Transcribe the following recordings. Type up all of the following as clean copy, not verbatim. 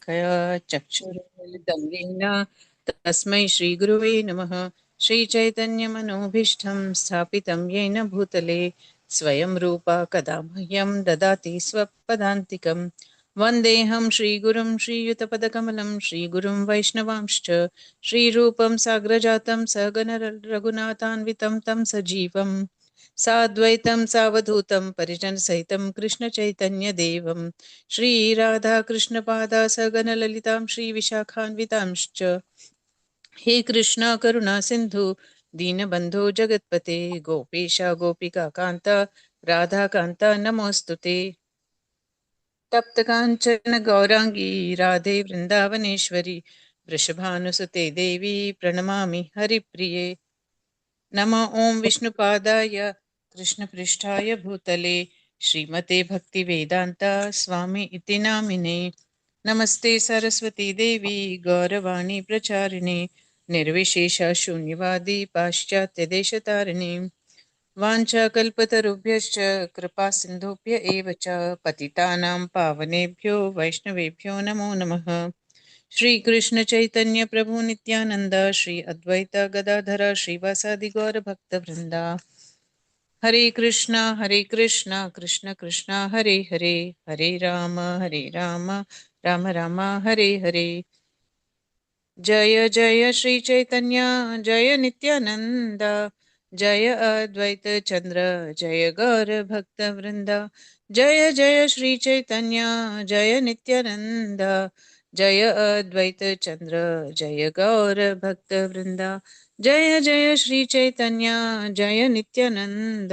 चक्षुरुन्मिलितं येन तस्मै श्रीगुरुवे नमः। श्रीचैतन्यमनोभीष्टं स्थापितं येन भूतले स्वयं रूपा कदा मह्यं ददाति स्वपदान्तिकं। वन्देऽहं श्रीगुरुं श्रीयुतपदकमलं श्रीगुरुं वैष्णवांश्च श्रीरूपं साग्रजातं सहगण रघुनाथान्वितं तं सजीवं साद्वैतं सावधूतं परिजनसहितं कृष्णचैतन्यदेवं श्रीराधाकृष्णपादा सगणललितां श्रीविशाखान्वितांश्च। हे कृष्ण करुणा सिन्धु दीनबन्धो जगत्पते गोपेश गोपिकान्त राधाकान्त नमोऽस्तु ते। तप्तकाञ्चन गौराङ्गी राधे वृन्दावनेश्वरी वृषभानुसुते देवी प्रणमामि हरिप्रिये। नमो ॐ विष्णुपादाय कृष्णपृष्ठाय भूतले श्रीमते भक्तिवेदान्त स्वामी इति नामिने। नमस्ते सरस्वती देवी गौरवाणी प्रचारिणे निर्विशेष शून्यवादी पाश्चात्यदेशतारिणे। वाञ्छाकल्पतरुभ्यश्च कृपा सिन्धुभ्य एव च पतितानां पावनेभ्यो वैष्णवेभ्यो नमो नमः। श्री कृष्ण चैतन्य प्रभु नित्यानंद श्री अद्वैत गदाधर श्रीवासादि गौर भक्त वृंदा। हरे कृष्णा कृष्ण कृष्णा हरे हरे, हरे राम राम राम हरे हरे। जय जय श्री चैतन्य जय नित्यानंद जय अद्वैत चंद्र जय गौर भक्त वृंदा। जय जय श्री चैतन्य जय नित्यानंद जय अद्वैत चंद्र जय गौर भक्त वृंदा। जय जय श्री चैतन्य जय नित्यानंद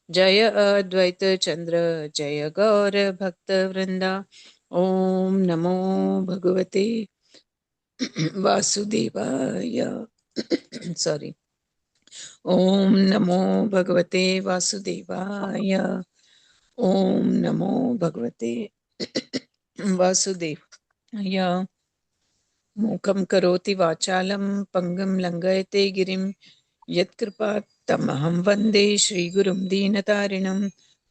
जय अद्वैत चंद्र जय गौर भक्त वृंदा। ओम नमो भगवते वासुदेवाय। सॉरी। ओम नमो भगवते वासुदेवाय। ओम नमो भगवते वासुदेवाय। मूकं करोति वाचालं पङ्गुं लङ्घयते गिरिं यत्कृपात्तमहं वन्दे श्रीगुरुं दीनतारिणं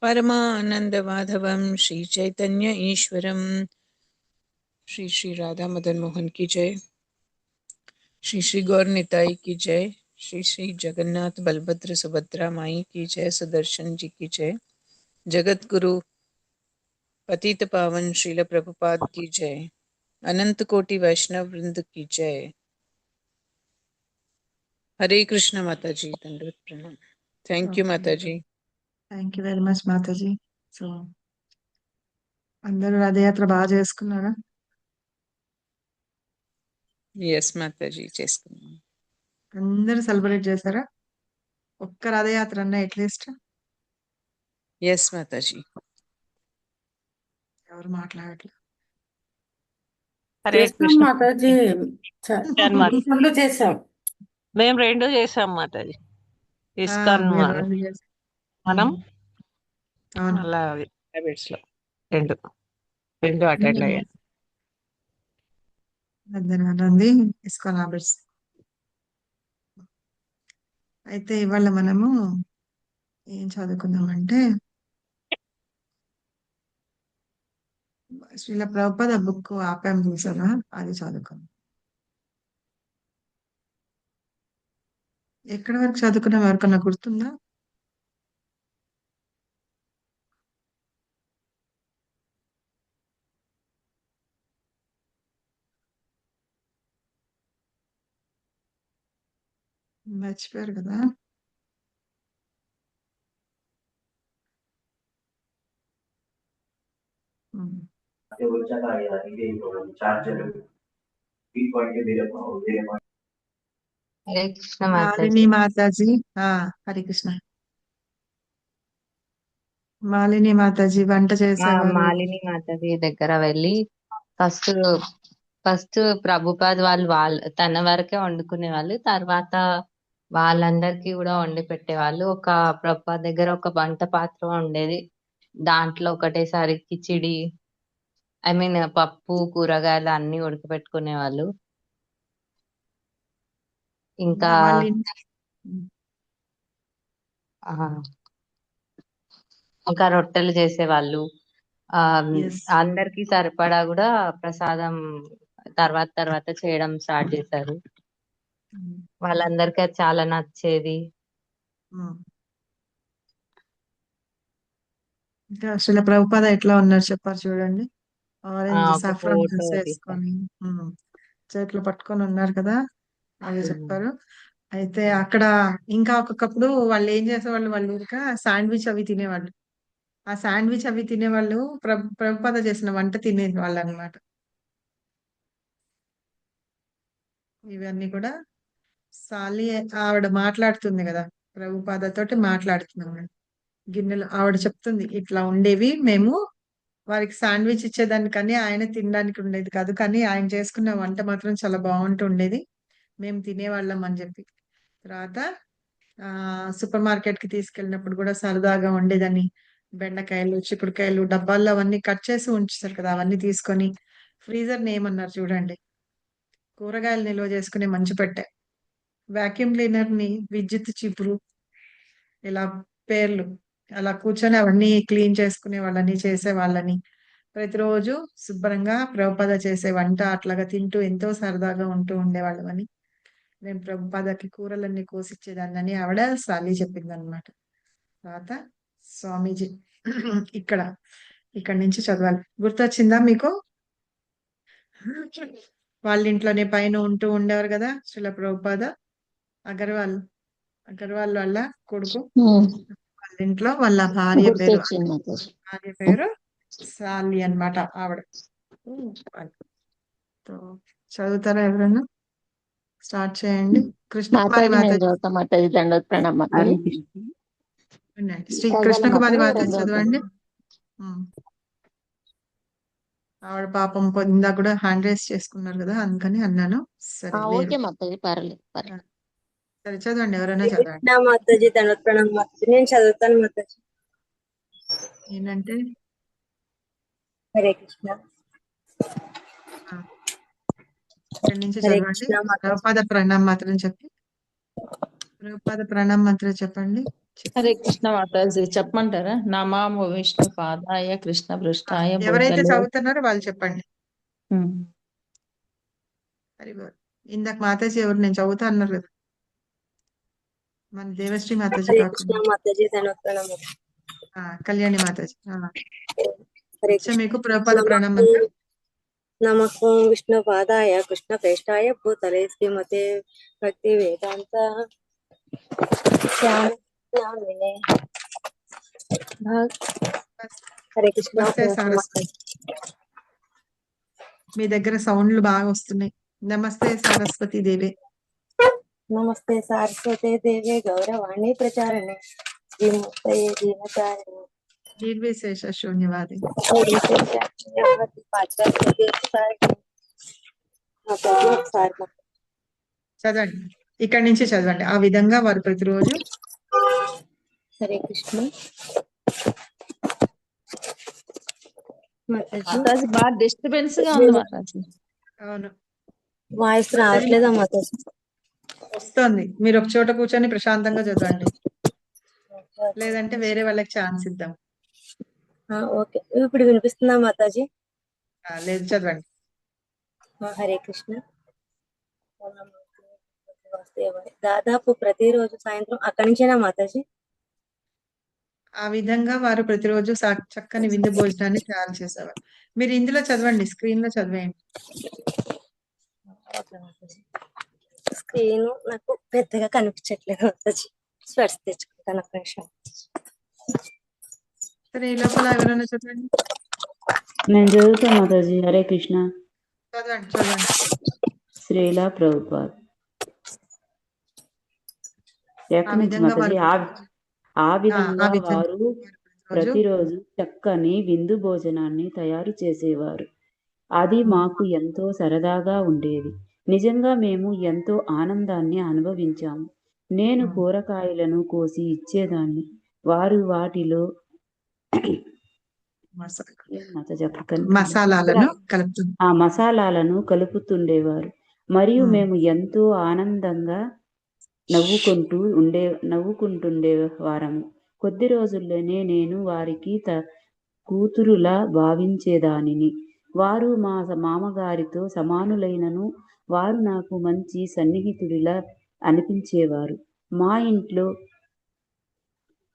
परमानन्दमाधवं श्रीचैतन्य ईश्वरं। श्री श्री राधा मदन मोहन की जय। श्री श्री गौर निताई की जय। श्री श्री जगन्नाथ बलभद्र सुभद्रा माई की जय। सुदर्शन जी की जय। जगत गुरु पतित पावन श्रील प्रभुपाद की जय। अनंत कोटि वैष्णव वृंद की जय। हरे कृष्ण माता जी, दंडवत प्रणाम। थैंक यू माता जी। థ్యాంక్ యూ వెరీ మచ్ మాతాజీ. సో అందరూ రథయాత్ర బాగా చేసుకున్నారా? यस माता जी చేసుకున్నాం. అందరూ సెలబ్రేట్ చేశారా? ఒక్క రథయాత్ర అన్న అట్లీస్ట్? यस माता जी. ఎవరు మాట్లాడట్లేదు. హరే చేసాం కృష్ణ మాతాజీ. ఇస్కాన్ మాత రెండు చేసాం. మేము రెండు చేసాం మాతాజీ. ఇస్కాన్ మీరు రెండు చేశారు. మనం అవును. అలా హ్యాబిట్స్ లో రెండు రెండు అటెండ్ అయ్యాం. ఉంది ఇస్కాన్ హాబిట్స్. అయితే ఇవాళ మనము ఏం చదువుకుందామంటే శ్రీల ప్రభుపాద బుక్ ఆపాం చూసారా, అది చదువుకుందాం. ఎక్కడి వరకు చదువుకున్నాం ఎవరికన్నా గుర్తుందా? మర్చిపోయారు కదా. హరే కృష్ణ మాలిని మాతాజీ. మాతాజీ. హరే కృష్ణ. మాలిని మాతాజీ వంట చేసేవారు. మాలిని మాతాజీ దగ్గర వెళ్ళి ఫస్ట్ ఫస్ట్ ప్రభుపాద్ వాళ్ళు తన వరకే వండుకునే వాళ్ళు. తర్వాత వాళ్ళందరికీ కూడా వండి పెట్టేవాళ్ళు. ఒక ప్రభుపాద్ దగ్గర ఒక వంట పాత్ర ఉండేది. దాంట్లో ఒకటేసారి కిచిడి, ఐ మీన్ పప్పు కూరగాయలు అన్ని ఉడకబెట్టుకునే వాళ్ళు. ఇంకా మాలిని ఆ, ఇంకా రొట్టెలు చేసేవాళ్ళు. ఆ ఎస్. అందరికి సరిపడా కూడా ప్రసాదం తర్వాత చేయడం స్టార్ట్ చేశారు. వాళ్ళందరికీ అది చాలా నచ్చేది. ఇంకా అసలు ప్రభుపాద ఎట్లా ఉన్నారు చెప్పారు చూడండి. ఆరెంజ్ ఒక సాఫ్రాన్ ఫోటో డ్రెస్ తీశారు. వేసుకొని చేతులు పట్టుకొని ఉన్నారు కదా, అది చెప్పారు. అయితే అక్కడ ఇంకా ఒక్కొక్కప్పుడు వాళ్ళు ఏం చేసేవాళ్ళు, వాళ్ళు ఇంకా శాండ్విచ్ అవి తినేవాళ్ళు. ఆ శాండ్విచ్ అవి తినేవాళ్ళు ప్రభుపాద చేసిన వంట తినేవాళ్ళు అనమాట. ఇవన్నీ కూడా సాలి ఆవిడ మాట్లాడుతుంది కదా, ప్రభుపాద తోటి మాట్లాడుతున్నాం. గిన్నెలు ఆవిడ చెప్తుంది ఇట్లా ఉండేవి, మేము వారికి శాండ్విచ్ ఇచ్చేదానికని ఆయన తినడానికి ఉండేది కాదు, కానీ ఆయన చేసుకున్న వంట మాత్రం చాలా బాగుంటూ ఉండేది, మేము తినేవాళ్ళం అని చెప్పి. తర్వాత సూపర్ మార్కెట్ కి తీసుకెళ్ళినప్పుడు కూడా సరదాగా ఉండేదని బెండకాయలు, చిక్కుడుకాయలు డబ్బాల్లో అవన్నీ కట్ చేసి ఉంచుతారు కదా, అవన్నీ తీసుకొని ఫ్రీజర్ ఏమన్నారు చూడండి, కూరగాయలు నిల్వ చేసుకునే మంచి పెట్టె, వాక్యూమ్ క్లీనర్ ని విద్యుత్ చీపురు, ఇలా పేర్లు అలా కూర్చొని అవన్నీ క్లీన్ చేసుకునే వాళ్ళని, చేసే వాళ్ళని, ప్రతిరోజు శుభ్రంగా ప్రభుపాద చేసే వంట అట్లాగా తింటూ ఎంతో సరదాగా ఉంటూ ఉండేవాళ్ళమని, నేను ప్రభుపాదకి కూరలన్నీ కోసిచ్చేదాన్ని ఆవిడ సాలి చెప్పింది అనమాట. తర్వాత స్వామీజీ ఇక్కడ నుంచి చదవాలి. గుర్తొచ్చిందా మీకు? వాళ్ళ ఇంట్లోనే పైన ఉంటూ ఉండేవారు కదా శ్రీల ప్రభుపాద, అగర్వాల్ వాళ్ళ కొడుకు, వాళ్ళ ఇంట్లో వాళ్ళ భార్య పేరు గుర్తొచ్చింది మాతాజీ. సాలి అన్నమాట ఆవిడ. చదువుతారా ఎవరైనా? స్టార్ట్ చేయండి. కృష్ణకుమారి మాతాజీ నేను మాతాజీ చదువుతా మాతాజీ. దండోత్ ప్రణామ్ మాతాజీ. వినండి. శ్రీ చదవాలి కృష్ణకుమారి మాతాజీ, మాతాజీ రెండో చదవండి. ఆవిడ పాపం ఇందాక కూడా హ్యాండ్ రైస్ చేసుకున్నారు కదా, అందుకని అన్నాను. సరే ఓకే మాతాజీ, పర్లేదు. సరే చదవండి, ఎవరైనా చదవండి. మాతాజీ దండోత్ ప్రణామ్ మాతాజీ. నేను చదువుతాను మాతాజీ. ఏంటంటే హరే కృష్ణ. ఇక్కడి నుంచి హరే చదవండి. కృష్ణ మాతాజీ. ప్రభుపాద ప్రణామ్ మాత్రం చెప్పి, ప్రభుపాద ప్రణామ్ మంత్రం చెప్పండి. హరే కృష్ణ మాతాజీ చెప్పమంటారా? నమామో విష్ణు పాదాయ కృష్ణ పృష్ఠాయ ఎవరైతే భూతలే. చదువుతున్నారో వాళ్ళు చెప్పండి. హరి బోల్. ఇందాక మాతాజీ ఎవరు నేను చదువుతా అన్నారు కదా, మన దేవశ్రీ మాతాజీ హరే కాకుండా కృష్ణ మాతాజీ దండోత్ ప్రణామ్. కళ్యాణి మాతాజీ. హరే సో మీకు ప్రభుపాద ప్రణామ్ కృష్ణ. మంత్రం. నమః విష్ణు పాదాయ కృష్ణ ప్రేష్టాయ భూతలే శ్రీమతే భక్తి వేదాంత శ్యామినే. హరే కృష్ణ. నమస్తే సరస్వతి. మీ దగ్గర సౌండ్లు బాగా వస్తున్నాయి. నమస్తే సరస్వతి దేవి. నమస్తే సారస్వతే దేవే గౌరవాణి ప్రచారణే శ్రీమూర్తయే దీనచారిణే నిర్విశేష శూన్యవాది. చదవండి, ఇక్కడి నుంచి చదవండి. ఆ విధంగా వారు ప్రతిరోజు. హరే కృష్ణ. మాతాజీ బాగా డిస్టర్బెన్స్ గా ఉంది మాతాజీ. అవును, వాయిస్ రావట్లేదా మాతాజీ? వస్తుంది. మీరు ఒక చోట కూర్చొని ప్రశాంతంగా చదవండి, లేదంటే వేరే వాళ్ళకి ఛాన్స్ ఇద్దాం. ఓకే, ఇప్పుడు వినిపిస్తుందా మాతాజీ? లేదు, చదవండి. హరే కృష్ణ. దాదాపు ప్రతిరోజు సాయంత్రం అక్కడి నుంచేనా మాతాజీ? ఆ విధంగా వారు ప్రతిరోజు చక్కని విందు భోజనాన్ని తయారు చేసేవారు. మీరు ఇందులో చదవండి, స్క్రీన్ లో చదివేయండి. స్క్రీన్ నాకు పెద్దగా కనిపించట్లేదు మాతాజీ, స్పెట్స్ తెచ్చుకుంటాను ఒక నిమిషం. సరే, ఈ లోపల ఎవరైనా చదవండి. నేను చదువుతాను మాతాజీ. హరే కృష్ణ. చదవండి. శ్రీలా ప్రభుపాద్. మాతాజీ ఆ విధంగా వారు ప్రతిరోజు చక్కని విందు భోజనాన్ని తయారు చేసేవారు. అది మాకు ఎంతో సరదాగా ఉండేది. నిజంగా మేము ఎంతో ఆనందాన్ని అనుభవించాము. నేను కూరగాయలను కోసి ఇచ్చేదాన్ని, వారు వాటిలో మసాలాలను కలుపుతుండేవారు, మరియు మేము ఎంతో ఆనందంగా నవ్వుకుంటుండేవారము. కొద్ది రోజుల్లోనే నేను వారికి కూతురులా భావించేదానిని. వారు మా మామగారితో సమానులైనను వారు నాకు మంచి సన్నిహితుడిలా అనిపించేవారు.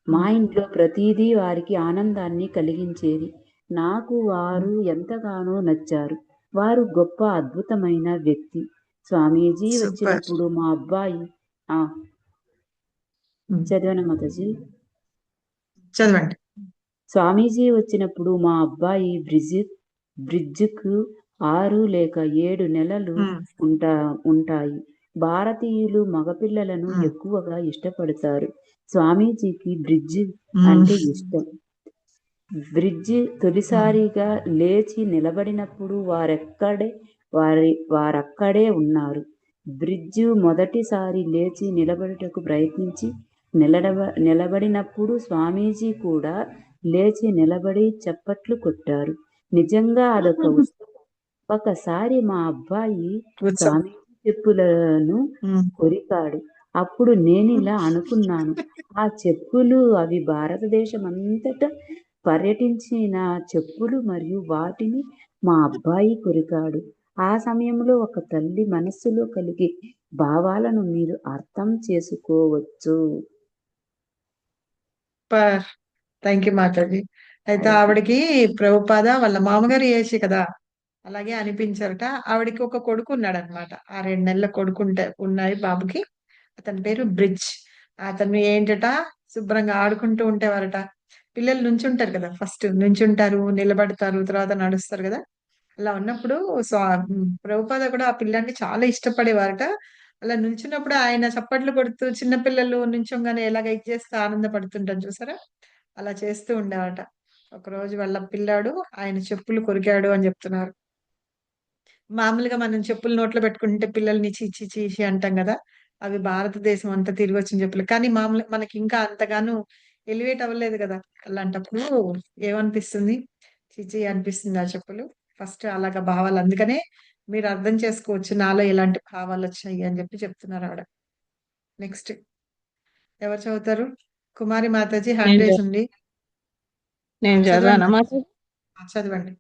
మా ఇంట్లో ప్రతిదీ వారికి ఆనందాన్ని కలిగించేది. నాకు వారు ఎంతగానో నచ్చారు. వారు గొప్ప అద్భుతమైన వ్యక్తి. స్వామీజీ సూపర్. వచ్చినప్పుడు మా అబ్బాయి చదివాను మాతాజీ. చదవండి. స్వామీజీ వచ్చినప్పుడు మా అబ్బాయి బ్రిడ్జ్కు 6 లేక 7 నెలలు ఉంటాయి. భారతీయులు మగపిల్లలను ఎక్కువగా ఇష్టపడతారు. స్వామీజీకి బ్రిడ్జ్ అంటే ఇష్టం. బ్రిడ్జ్ తొలిసారిగా లేచి నిలబడినప్పుడు వారక్కడే ఉన్నారు. బ్రిడ్జ్ మొదటిసారి లేచి నిలబడుటకు ప్రయత్నించి నిలబడినప్పుడు స్వామీజీ కూడా లేచి నిలబడి చప్పట్లు కొట్టారు. నిజంగా అదొక ఉత్సవం. ఒకసారి మా అబ్బాయి స్వామీజీ చెప్పులను కొరికాడు. అప్పుడు నేనిలా అనుకున్నాను, ఆ చెప్పులు అవి భారతదేశం అంతటా పర్యటించిన చెప్పులు మరియు వాటిని మా అబ్బాయి కొరికాడు. ఆ సమయంలో ఒక తల్లి మనస్సులో కలిగే భావాలను మీరు అర్థం చేసుకోవచ్చు. Thank you Mataji. అయితే ఆవిడకి ప్రభుపాద వాళ్ళ మామగారు ఏసి కదా, అలాగే అనిపించారట. ఆవిడకి ఒక కొడుకు ఉన్నాడు అనమాట. 6 నెలల కొడుకు ఉన్నాయి బాబుకి. అతని పేరు బ్రిడ్జ్. అతను ఏంటట, శుభ్రంగా ఆడుకుంటూ ఉండేవారట. పిల్లలు నుంచుంటారు కదా, ఫస్ట్ నుంచుంటారు, నిలబడతారు, తర్వాత నడుస్తారు కదా. అలా ఉన్నప్పుడు ప్రభుపాద కూడా ఆ పిల్లాన్ని చాలా ఇష్టపడేవారట. అలా నుంచున్నప్పుడు ఆయన చప్పట్లు కొడుతూ చిన్న పిల్లలు నుంచోగానే ఎలాగ ఇది చేస్తూ ఆనందపడుతుంటారు చూసారా, అలా చేస్తూ ఉండేవాట. ఒకరోజు వాళ్ళ పిల్లాడు ఆయన చెప్పులు కొరికాడు అని చెప్తున్నారు. మామూలుగా మనం చెప్పులు నోట్లో పెట్టుకుంటే పిల్లల్ని చీచి చీచి అంటాం కదా, అవి భారతదేశం అంతా తిరిగి వచ్చిన చెప్పులు. కానీ మామూలు మనకి ఇంకా అంతగాను ఎలివేట్ అవ్వలేదు కదా. అలాంటప్పుడు ఏమనిపిస్తుంది, చీచి అనిపిస్తుంది ఆ చెప్పులు. ఫస్ట్ అలాగా భావాలు. అందుకనే మీరు అర్థం చేసుకోవచ్చు నాలో ఎలాంటి భావాలు వచ్చాయి అని చెప్పి చెప్తున్నారు ఆవిడ. నెక్స్ట్ ఎవరు చదువుతారు? కుమారి మాతాజీ హ్యాండ్ రేస్ ఉంది. నేను చదవానా చదవండి మాతాజీ? చదవండి.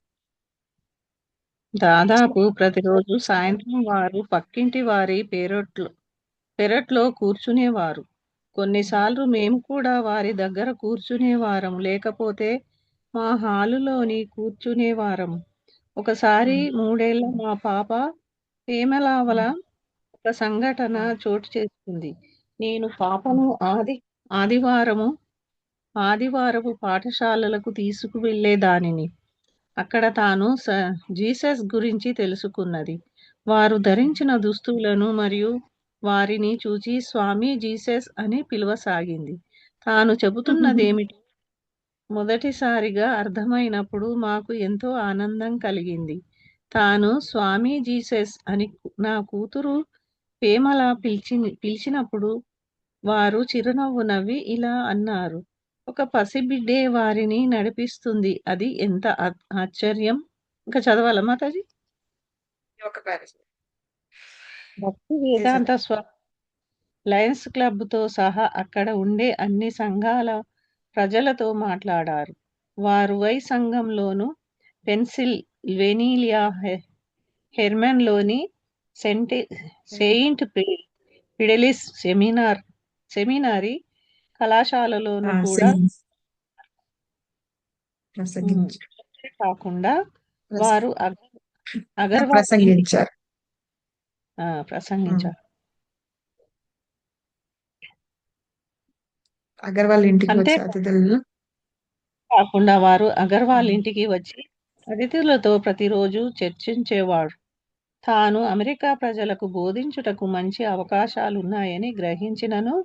దాదాపు ప్రతిరోజు సాయంత్రం వారు పక్కింటి వారి పెరట్లో కూర్చునేవారు. కొన్నిసార్లు మేము కూడా వారి దగ్గర కూర్చునేవారం, లేకపోతే మా హాలులోని కూర్చునేవారం. ఒకసారి 3 ఏళ్ల మా పాప పేమలావల ఒక సంఘటన చోటు చేసుకుంది. నేను పాపను ఆదివారము పాఠశాలలకు తీసుకువెళ్ళేదానిని. అక్కడ తాను జీసస్ గురించి తెలుసుకున్నది. వారు ధరించిన దుస్తులను మరియు వారిని చూచి స్వామి జీసస్ అని పిలవసాగింది. తాను చెబుతున్నదేమిటి మొదటిసారిగా అర్థమైనప్పుడు మాకు ఎంతో ఆనందం కలిగింది. తాను స్వామి జీసస్ అని నా కూతురు పేమల పిలిచినప్పుడు వారు చిరునవ్వు నవ్వి ఇలా అన్నారు, ఒక పసిబిడ్డే వారిని నడిపిస్తుంది, అది ఎంత ఆశ్చర్యం. ఇంకా చదవాలా మాతాజీ? ఒక ప్యారేజ్. భక్తి వేదాంత లయన్స్ క్లబ్ తో సహా అక్కడ ఉండే అన్ని సంఘాల ప్రజలతో మాట్లాడారు. వారు వై సంఘంలోను, పెన్సిల్వేనియా హెర్మన్ లోని సెయింట్ ఫిడెలిస్ సెమినారీ కళాశాలలోను కూడా కాకుండా వారు అగర్వాల్ ప్రసంగించారు. అగర్వాల్ ఇంటికి అంతే వచ్చి అతిథులను కాకుండా వారు అగర్వాల్ ఇంటికి వచ్చి అతిథులతో ప్రతిరోజు చర్చించేవాడు. తాను అమెరికా ప్రజలకు బోధించుటకు మంచి అవకాశాలున్నాయని గ్రహించినను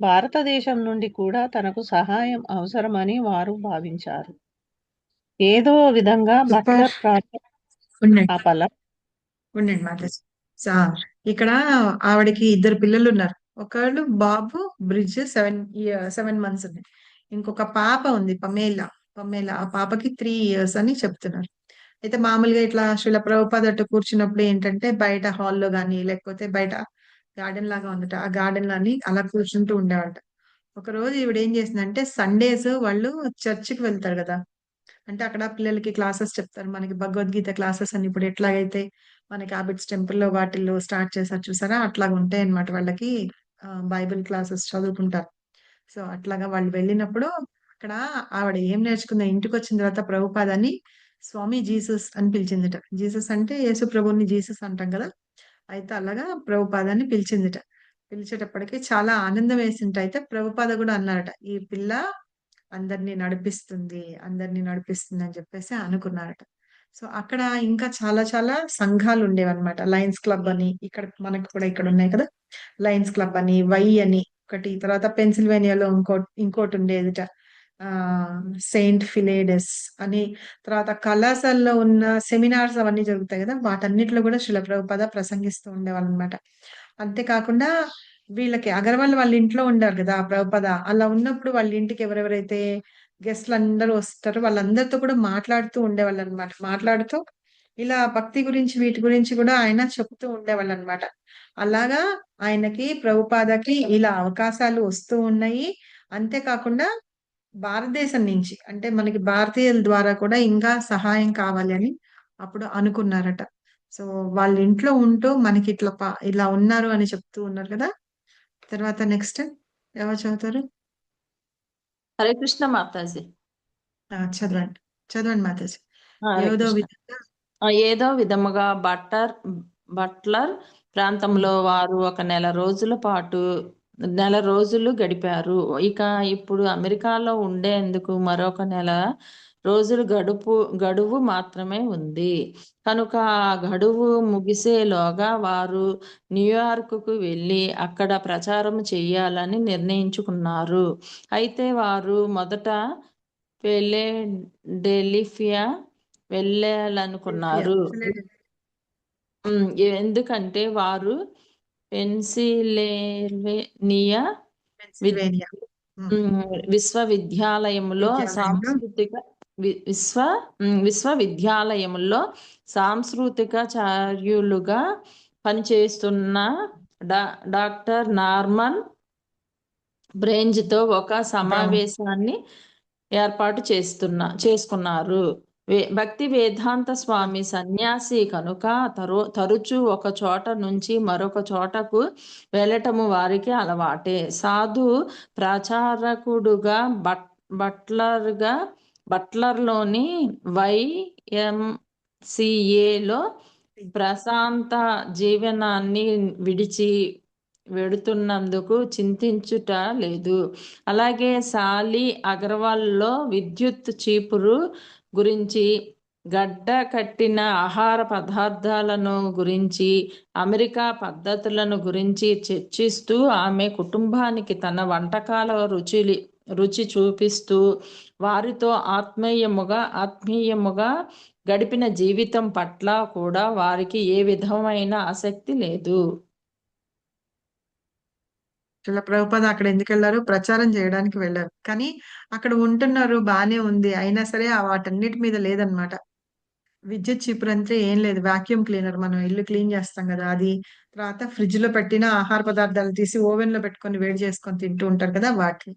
భారతదేశం నుండి కూడా తనకు సహాయం అవసరమని వారు భావించారు. ఏదో విధంగా బట్లర్ ఉండండి మాతాజీ. ఇక్కడ ఆవిడకి 2 పిల్లలు ఉన్నారు. ఒకళ్ళు బాబు బ్రిడ్జ్ 7 months ఉంది. ఇంకొక పాప ఉంది పమేలా. ఆ పాపకి 3 years అని చెప్తున్నారు. అయితే మామూలుగా ఇట్లా శ్రీల ప్రభుపాద అట్టు కూర్చున్నప్పుడు ఏంటంటే బయట హాల్లో గానీ లేకపోతే బయట గార్డెన్ లాగా ఉందట, ఆ గార్డెన్ లాని అలా కూర్చుంటూ ఉండేవాట. ఒక రోజు ఈవిడ ఏం చేసిందంటే సండేస్ వాళ్ళు చర్చికి వెళ్తారు కదా, అంటే అక్కడ పిల్లలకి క్లాసెస్ చెప్తారు. మనకి భగవద్గీత క్లాసెస్ అని ఇప్పుడు ఎట్లాగైతే మనకి హ్యాబిట్స్ టెంపుల్లో వాటిల్లో స్టార్ట్ చేశారు చూసారా? అట్లాగా ఉంటాయి అన్నమాట వాళ్ళకి. బైబిల్ క్లాసెస్ చదువుకుంటారు. సో అట్లాగా వాళ్ళు వెళ్ళినప్పుడు అక్కడ ఆవిడ ఏం నేర్చుకుంది, ఇంటికి వచ్చిన తర్వాత ప్రభుపాదని స్వామి జీసస్ అని పిలిచిందిట. జీసస్ అంటే యేసు ప్రభుని జీసస్ అంటాం కదా, అయితే అలాగా ప్రభుపాదని పిలిచిందిట. పిలిచేటప్పటికి చాలా ఆనందం వేసింట. అయితే ప్రభుపాద కూడా అన్నారట, ఈ పిల్ల అందరినీ నడిపిస్తుంది అని చెప్పేసి అనుకున్నారట. సో అక్కడ ఇంకా చాలా చాలా సంఘాలు ఉండేవన్నమాట. లయన్స్ క్లబ్ అని ఇక్కడ మనకు కూడా ఇక్కడ ఉన్నాయి కదా, లయన్స్ క్లబ్ అని, వై అని ఒకటి, తర్వాత పెన్సిల్వేనియాలో ఇంకోటి ఉండేదిట, ఆ సెయింట్ ఫిలేడస్ అని. తర్వాత కళాశాలలో ఉన్న సెమినార్స్ అవన్నీ జరుగుతాయి కదా, వాటన్నిటిలో కూడా శిల ప్రభుపాద ప్రసంగిస్తూ ఉండేవాళ్ళు అనమాట. అంతేకాకుండా వీళ్ళకి అగర్వాల్ వాళ్ళ ఇంట్లో ఉండారు కదా ప్రభుపద, అలా ఉన్నప్పుడు వాళ్ళ ఇంటికి ఎవరెవరైతే గెస్ట్లు అందరూ వస్తారో వాళ్ళందరితో కూడా మాట్లాడుతూ ఉండేవాళ్ళు అనమాట. మాట్లాడుతూ ఇలా భక్తి గురించి వీటి గురించి కూడా ఆయన చెప్తూ ఉండేవాళ్ళు అనమాట. అలాగా ఆయనకి ప్రభుపాదకి ఇలా అవకాశాలు వస్తూ ఉన్నాయి. అంతేకాకుండా భారతదేశం నుంచి అంటే మనకి భారతీయుల ద్వారా కూడా ఇంకా సహాయం కావాలి అని అప్పుడు అనుకున్నారట. సో వాళ్ళ ఇంట్లో ఉంటూ మనకి ఇలా ఉన్నారు అని చెప్తూ ఉన్నారు కదా. తర్వాత నెక్స్ట్ ఎవరు చదువుతారు? హరే కృష్ణ మాతాజీ. చదవండి చదవండి మాతాజీ. హరే ఏదో కృష్ణ. విధంగా ఏదో విధముగా బట్లర్ ప్రాంతంలో వారు ఒక నెల రోజులు గడిపారు. ఇక ఇప్పుడు అమెరికాలో ఉండేందుకు మరొక నెల రోజులు గడువు మాత్రమే ఉంది. కనుక ఆ గడువు ముగిసేలోగా వారు న్యూయార్కుకు వెళ్ళి అక్కడ ప్రచారం చేయాలని నిర్ణయించుకున్నారు. అయితే వారు మొదట ఫిలడెల్ఫియా వెళ్ళాలనుకున్నారు. ఎందుకంటే వారు పెన్సిల్వేనియా పెన్సిల్వేనియా విశ్వవిద్యాలయంలో విశ్వవిద్యాలయంలో సాంస్కృతికాచార్యులుగా పనిచేస్తున్న డాక్టర్ నార్మన్ బ్రేంజ్తో ఒక సమావేశాన్ని ఏర్పాటు చేసుకున్నారు. భక్తి వేదాంత స్వామి సన్యాసి కనుక తరచూ ఒక చోట నుంచి మరొక చోటకు వెళ్ళటము వారికి అలవాటే. సాధు ప్రచారకుడుగా బట్లర్లోని YMCAలో ప్రశాంత జీవనాన్ని విడిచి వెడుతున్నందుకు చింతించుట లేదు. అలాగే సాలి అగర్వాల్లో విద్యుత్ చీపురు గురించి, గడ్డ కట్టిన ఆహార పదార్థాలను గురించి, అమెరికా పద్ధతులను గురించి చర్చిస్తూ ఆమె కుటుంబానికి తన వంటకాల రుచి చూపిస్తూ వారితో ఆత్మీయముగా గడిపిన జీవితం పట్ల కూడా వారికి ఏ విధమైన ఆసక్తి లేదు. ప్రభుపాద అక్కడ ఎందుకు వెళ్ళారు? ప్రచారం చేయడానికి వెళ్ళారు. కానీ అక్కడ ఉంటున్నారు, బానే ఉంది, అయినా సరే వాటన్నిటి మీద లేదనమాట. విద్యుత్ చీపురు అంటే ఏం లేదు, వాక్యూమ్ క్లీనర్, మనం ఇల్లు క్లీన్ చేస్తాం కదా అది. తర్వాత ఫ్రిడ్జ్ లో పెట్టిన ఆహార పదార్థాలు తీసి ఓవెన్ లో పెట్టుకొని వేడి చేసుకొని తింటూ ఉంటారు కదా వాటిని.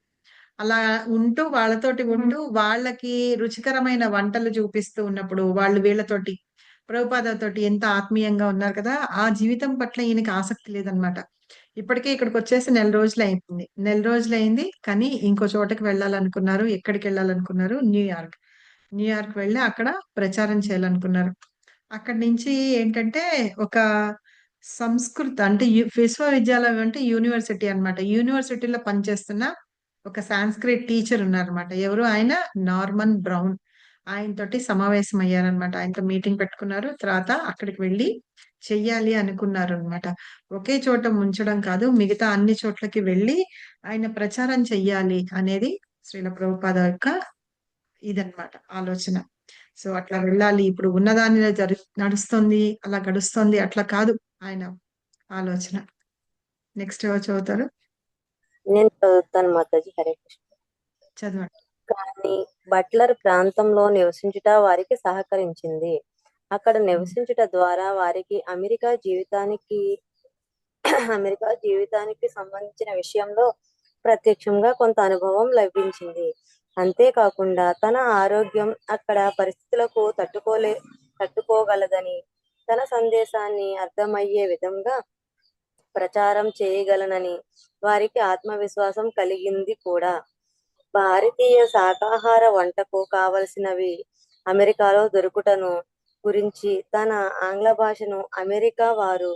అలా ఉంటూ వాళ్ళతోటి ఉంటూ వాళ్ళకి రుచికరమైన వంటలు చూపిస్తూ ఉన్నప్పుడు వాళ్ళు వీళ్ళతోటి ప్రభుపాదతోటి ఎంత ఆత్మీయంగా ఉన్నారు కదా, ఆ జీవితం పట్ల ఈయనకి ఆసక్తి లేదనమాట. ఇప్పటికే ఇక్కడికి వచ్చేసి నెల రోజులు అయింది కానీ ఇంకో చోటకి వెళ్ళాలనుకున్నారు. ఎక్కడికి వెళ్ళాలనుకున్నారు? న్యూయార్క్ వెళ్ళి అక్కడ ప్రచారం చేయాలనుకున్నారు. అక్కడి నుంచి ఏంటంటే ఒక సంస్కృత అంటే విశ్వవిద్యాలయం అంటే యూనివర్సిటీ అన్నమాట. యూనివర్సిటీలో పనిచేస్తున్న ఒక సాంస్క్రిట్ టీచర్ ఉన్నారనమాట. ఎవరు? ఆయన నార్మన్ బ్రౌన్. ఆయనతోటి సమావేశం అయ్యారనమాట. ఆయనతో మీటింగ్ పెట్టుకున్నారు. తర్వాత అక్కడికి వెళ్ళి చెయ్యాలి అనుకున్నారు అనమాట. ఒకే చోట ఉంచడం కాదు, మిగతా అన్ని చోట్లకి వెళ్ళి ఆయన ప్రచారం చెయ్యాలి అనేది శ్రీల ప్రభుపాద యొక్క ఇదన్నమాట ఆలోచన. సో అట్లా వెళ్ళాలి, ఇప్పుడు ఉన్నదానిలో నడుస్తుంది, అలా గడుస్తుంది, అట్లా కాదు ఆయన ఆలోచన. నెక్స్ట్ ఎవరు చదువుతారు? నేను చదువుతాను మాతాజీ. హరే కృష్ణ. చదవండి. కానీ బట్లర్ ప్రాంతంలో నివసించుట వారికి సహకరించింది. అక్కడ నివసించుట ద్వారా వారికి అమెరికా జీవితానికి సంబంధించిన విషయంలో ప్రత్యక్షంగా కొంత అనుభవం లభించింది. అంతేకాకుండా తన ఆరోగ్యం అక్కడ పరిస్థితులకు తట్టుకోగలదని, తన సందేశాన్ని అర్థమయ్యే విధంగా ప్రచారం చేయగలనని వారికి ఆత్మవిశ్వాసం కలిగింది కూడా. భారతీయ శాకాహార వంటకు కావలసినవి అమెరికాలో దొరుకుటను గురించి తన ఆంగ్ల భాషను అమెరికా వారు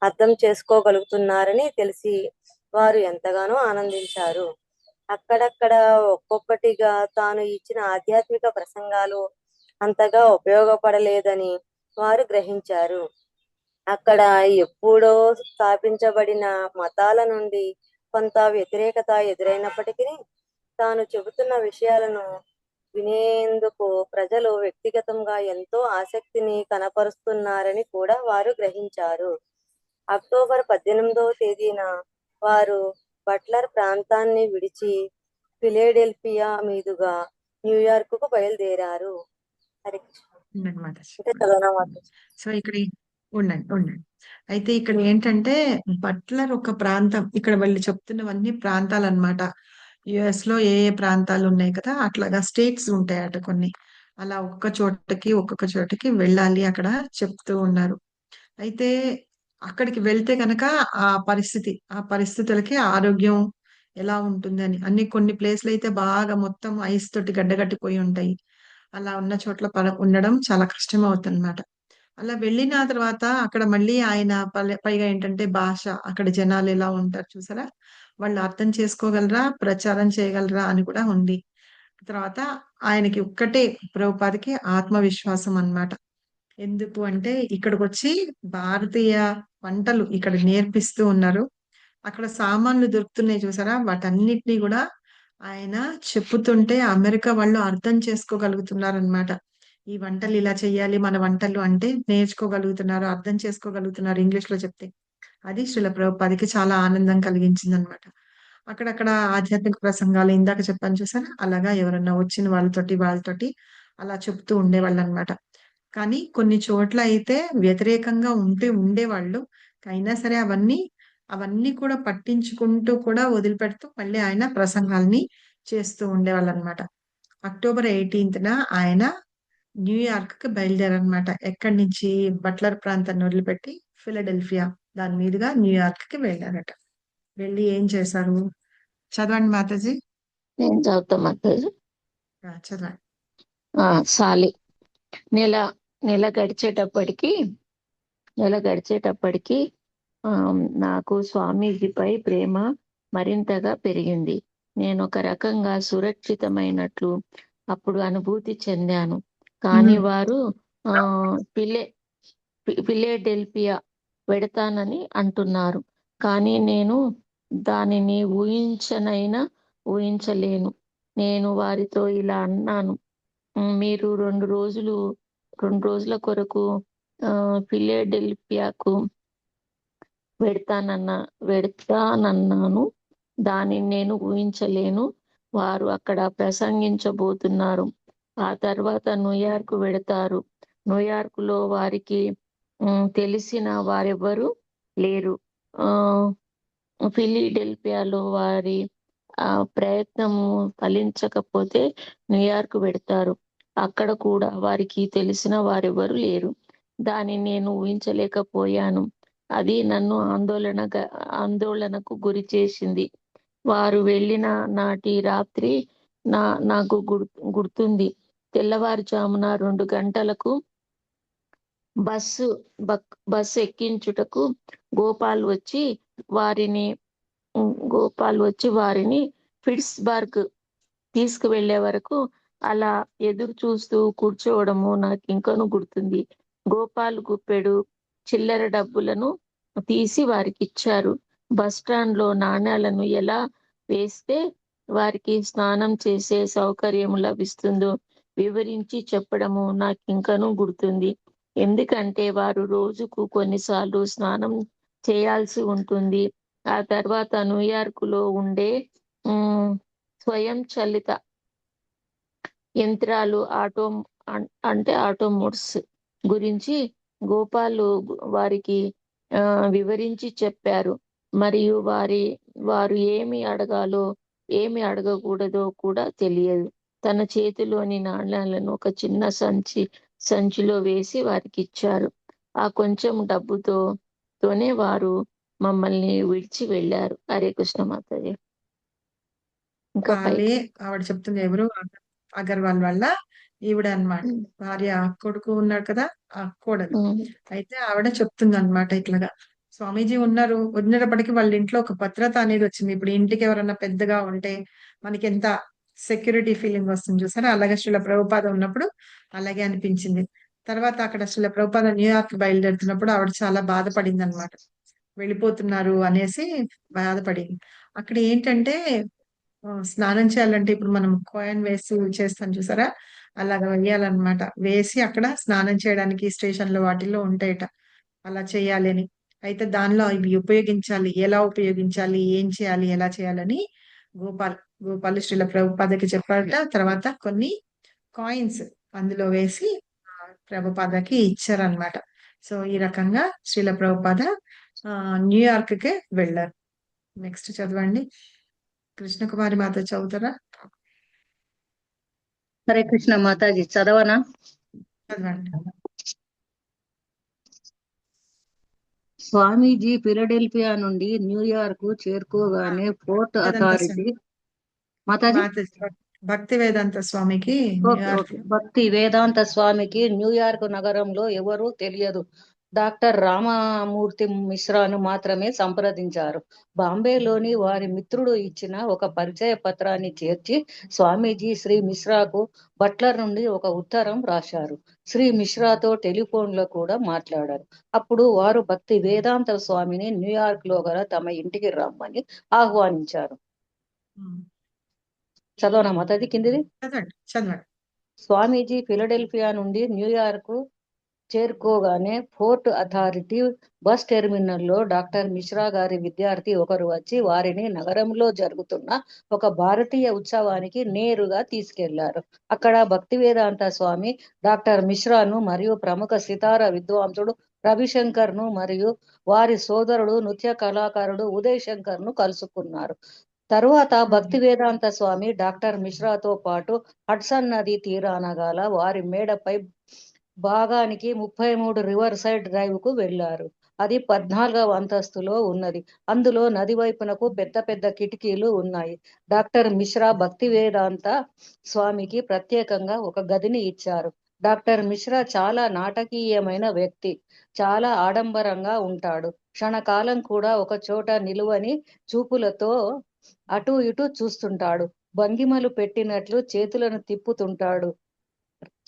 అర్థం చేసుకోగలుగుతున్నారని తెలిసి వారు ఎంతగానో ఆనందించారు. అక్కడక్కడ ఒక్కొక్కటిగా తాను ఇచ్చిన ఆధ్యాత్మిక ప్రసంగాలు అంతగా ఉపయోగపడలేదని వారు గ్రహించారు. అక్కడ ఎప్పుడో స్థాపించబడిన మతాల నుండి కొంత వ్యతిరేకత ఎదురైనప్పటికీ తాను చెబుతున్న విషయాలను వినేందుకు ప్రజలు వ్యక్తిగతంగా ఎంతో ఆసక్తిని కనపరుస్తున్నారని కూడా వారు గ్రహించారు. అక్టోబర్ 18వ తేదీన వారు బట్లర్ ప్రాంతాన్ని విడిచి ఫిలడెల్ఫియా మీదుగా న్యూయార్క్ బయలుదేరారు. హరే కృష్ణ. ఉండండి మాతాజీ. అంటే చదవనా మాతాజీ? సో ఇక్కడ ఉండండి. అయితే ఇక్కడ ఏంటంటే బట్లర్ ఒక ప్రాంతం, ఇక్కడ వాళ్ళు చెప్తున్నవన్నీ ప్రాంతాలు అన్నమాట. యుఎస్ లో ఏ ఏ ప్రాంతాలు ఉన్నాయి కదా, అట్లాగా స్టేట్స్ ఉంటాయట కొన్ని. అలా ఒక్కొక్క చోటకి వెళ్ళాలి అక్కడ చెప్తూ ఉన్నారు. అయితే అక్కడికి వెళ్తే కనుక ఆ పరిస్థితులకి ఆరోగ్యం ఎలా ఉంటుంది అని కొన్ని ప్లేస్లు అయితే బాగా మొత్తం ఐస్ తోటి గడ్డగట్టిపోయి ఉంటాయి. అలా ఉన్న చోట్ల ఉండడం చాలా కష్టం అవుతుంది. అలా వెళ్ళిన తర్వాత అక్కడ మళ్ళీ ఆయన పైగా ఏంటంటే భాష, అక్కడ జనాలు ఎలా ఉంటారు చూసారా, వాళ్ళు అర్థం చేసుకోగలరా, ప్రచారం చేయగలరా అని కూడా ఉంది. తర్వాత ఆయనకి ఒక్కటే, ప్రభుపాదికి ఆత్మవిశ్వాసం అన్నమాట. ఎందుకు అంటే ఇక్కడికి వచ్చి భారతీయ వంటలు ఇక్కడ నేర్పిస్తూ ఉన్నారు. అక్కడ సామాన్లు దొరుకుతున్నాయి చూసారా, వాటన్నిటినీ కూడా ఆయన చెప్పుతుంటే అమెరికా వాళ్ళు అర్థం చేసుకోగలుగుతున్నారు అన్నమాట. ఈ వంటలు ఇలా చెయ్యాలి, మన వంటలు అంటే నేర్చుకోగలుగుతున్నారు, అర్థం చేసుకోగలుగుతున్నారు ఇంగ్లీష్ లో చెప్తే. అది శ్రీల ప్రభుపాదికి చాలా ఆనందం కలిగించింది అనమాట. అక్కడక్కడ ఆధ్యాత్మిక ప్రసంగాలు ఇందాక చెప్పాను చూసారా, అలాగా ఎవరన్నా వచ్చిన వాళ్ళతోటి అలా చెప్తూ ఉండేవాళ్ళు అనమాట. కానీ కొన్ని చోట్ల అయితే వ్యతిరేకంగా ఉండేవాళ్ళు. అయినా సరే అవన్నీ కూడా పట్టించుకుంటూ కూడా వదిలిపెడుతూ మళ్ళీ ఆయన ప్రసంగాల్ని చేస్తూ ఉండేవాళ్ళు అనమాట. అక్టోబర్ 18న ఆయన న్యూయార్క్ కి బయలుదేరనమాట. ఎక్కడి నుంచి? బట్లర్ ప్రాంతాన్ని వదిలిపెట్టి ఫిలడెల్ఫియా దాని మీదుగా న్యూయార్క్ కి వెళ్ళారట. వెళ్ళి ఏం చేశారు? చదవండి మాతాజీ. నేను చదువుతా మాతాజీ. చదవండి. సాలి నెల గడిచేటప్పటికి నాకు స్వామీజీపై ప్రేమ మరింతగా పెరిగింది. నేను ఒక రకంగా సురక్షితమైనట్లు అప్పుడు అనుభూతి చెందాను. కానీ వారు ఫిలడెల్ఫియా వెడతానని అంటున్నారు. కానీ నేను దానిని ఊహించలేను. నేను వారితో ఇలా అన్నాను, మీరు 2 రోజుల కొరకు ఫిలడెల్ఫియాకు వెడతానన్నాను. దానిని నేను ఊహించలేను. వారు అక్కడ ప్రసంగించబోతున్నారు. ఆ తర్వాత న్యూయార్క్ వెడతారు. న్యూయార్క్ లో వారికి తెలిసిన వారెవరు లేరు. ఫిలడెల్ఫియాలో వారి ప్రయత్నము ఫలించకపోతే న్యూయార్క్ వెడతారు. అక్కడ కూడా వారికి తెలిసిన వారెవరు లేరు. దానిని నేను ఊహించలేకపోయాను. అది నన్ను ఆందోళనకు గురి చేసింది. వారు వెళ్ళిన నాటి రాత్రి నాకు గుర్తుంది. తెల్లవారుజామున 2 గంటలకు బస్సు ఎక్కించుటకు గోపాల్ వచ్చి వారిని పిట్స్బర్గ్ తీసుకువెళ్లే వరకు అలా ఎదురు చూస్తూ కూర్చోవడము నాకు ఇంకనూ గుర్తుంది. గోపాల్ గుప్పెడు చిల్లర డబ్బులను తీసి వారికి ఇచ్చారు. బస్ స్టాండ్ లో నాణ్యాలను ఎలా వేస్తే వారికి స్నానం చేసే సౌకర్యం లభిస్తుందో వివరించి చెప్పడము నాకు ఇంకనూ గుర్తుంది. ఎందుకంటే వారు రోజుకు కొన్నిసార్లు స్నానం చేయాల్సి ఉంటుంది. ఆ తర్వాత న్యూయార్క్ లో ఉండే స్వయం చలిత యంత్రాలు ఆటోమోట్స్ గురించి గోపాల్ వారికి వివరించి చెప్పారు. మరియు వారు ఏమి అడగాలో ఏమి అడగకూడదో కూడా తెలియదు. తన చేతిలోని నాణ్యాలను ఒక చిన్న సంచిలో వేసి వారికి ఇచ్చారు. ఆ కొంచెం డబ్బుతోనే వారు మమ్మల్ని విడిచి వెళ్ళారు. హరే కృష్ణ మాతాజీ. ఇంకా సాలి ఆవిడ చెప్తుంది ఎవరు, అగర్వాల్ వల్ల ఈవిడ అన్నమాట. ఉమ్, భార్య కొడుకు ఉన్నాడు కదా, ఆ కోడలు. ఉమ్, అయితే ఆవిడ చెప్తుంది అనమాట ఇట్లాగా, స్వామీజీ ఉన్నారు, ఉన్నప్పటికీ వాళ్ళ ఇంట్లో ఒక భద్రత అనేది వచ్చింది. ఇప్పుడు ఇంటికి ఎవరన్నా పెద్దగా ఉంటే మనకి ఎంత సెక్యూరిటీ ఫీలింగ్ వస్తుంది చూసారా, అలాగే శ్రీల ప్రభుపాద ఉన్నప్పుడు అలాగే అనిపించింది. తర్వాత అక్కడ శ్రీల ప్రభుపాద న్యూయార్క్ బయలుదేరుతున్నప్పుడు ఆవిడ చాలా బాధపడింది అనమాట, వెళ్ళిపోతున్నారు అనేసి బాధపడింది. అక్కడ ఏంటంటే స్నానం చేయాలంటే ఇప్పుడు మనం కాయిన్ వేసి చేస్తాం చూసారా, అలాగా వేయాలన్నమాట. వేసి అక్కడ స్నానం చేయడానికి స్టేషన్ లో వాటిల్లో ఉంటాయట, అలా చేయాలి అని. అయితే దానిలో ఇవి ఉపయోగించాలి, ఎలా ఉపయోగించాలి, ఏం చేయాలి, ఎలా చేయాలని గోపాల్ గోపాల్ శ్రీల ప్రభుపాదకి చెప్పారట. తర్వాత కొన్ని కాయిన్స్ అందులో వేసి ప్రభుపాదకి ఇచ్చారనమాట. సో ఈ రకంగా శ్రీల ప్రభుపాద న్యూయార్క్ కి వెళ్ళారు. నెక్స్ట్ చదవండి, కృష్ణకుమారి మాత చదువుతారా? హరే కృష్ణ మాతాజీ, చదవనా? చదవండి. స్వామీజీ ఫిలడెల్ఫియా నుండి న్యూయార్క్ చేరుకోగానే పోర్ట్ వేదాంత అథారిటీ మాతాజీ భక్తి వేదాంత స్వామికి ఓకే న్యూయార్క్ ఓకే భక్తి వేదాంత స్వామికి న్యూయార్క్ నగరంలో ఎవరూ తెలియదు. డాక్టర్ రామమూర్తి మిశ్రాను మాత్రమే సంప్రదించారు. బాంబేలోని వారి మిత్రుడు ఇచ్చిన ఒక పరిచయ పత్రాన్ని చేర్చి స్వామీజీ శ్రీ మిశ్రాకు బట్లర్ నుండి ఒక ఉత్తరం రాశారు. శ్రీ మిశ్రాతో టెలిఫోన్లో కూడా మాట్లాడారు. అప్పుడు వారు భక్తి వేదాంత స్వామిని న్యూయార్క్ లో గల తమ ఇంటికి రమ్మని ఆహ్వానించారు. చదవనా మాతాజీ కిందిది? చదవండి చదవండి. స్వామీజీ ఫిలడెల్ఫియా నుండి న్యూయార్క్ చేరుకోగానే ఫోర్ట్ అథారిటీ బస్ టెర్మినల్లో డాక్టర్ మిశ్రా గారి విద్యార్థి ఒకరు వచ్చి వారిని నగరంలో జరుగుతున్న ఒక భారతీయ ఉత్సవానికి నేరుగా తీసుకెళ్లారు. అక్కడ భక్తివేదాంత స్వామి డాక్టర్ మిశ్రాను మరియు ప్రముఖ సితార విద్వాంసుడు రవిశంకర్ ను మరియు వారి సోదరుడు నృత్య కళాకారుడు ఉదయ్ శంకర్ ను కలుసుకున్నారు. తరువాత భక్తి వేదాంత స్వామి డాక్టర్ మిశ్రాతో పాటు హడ్సన్ నది తీరాన గల వారి మేడపై భాగానికి 33 రివర్ సైడ్ డ్రైవ్ కు వెళ్లారు. అది 14వ అంతస్తులో ఉన్నది. అందులో నది వైపునకు పెద్ద పెద్ద కిటికీలు ఉన్నాయి. డాక్టర్ మిశ్రా భక్తి వేదాంత స్వామికి ప్రత్యేకంగా ఒక గదిని ఇచ్చారు. డాక్టర్ మిశ్రా చాలా నాటకీయమైన వ్యక్తి, చాలా ఆడంబరంగా ఉంటాడు. క్షణకాలం కూడా ఒక చోట నిలువని చూపులతో అటు ఇటు చూస్తుంటాడు. భంగిమలు పెట్టినట్లు చేతులను తిప్పుతుంటాడు.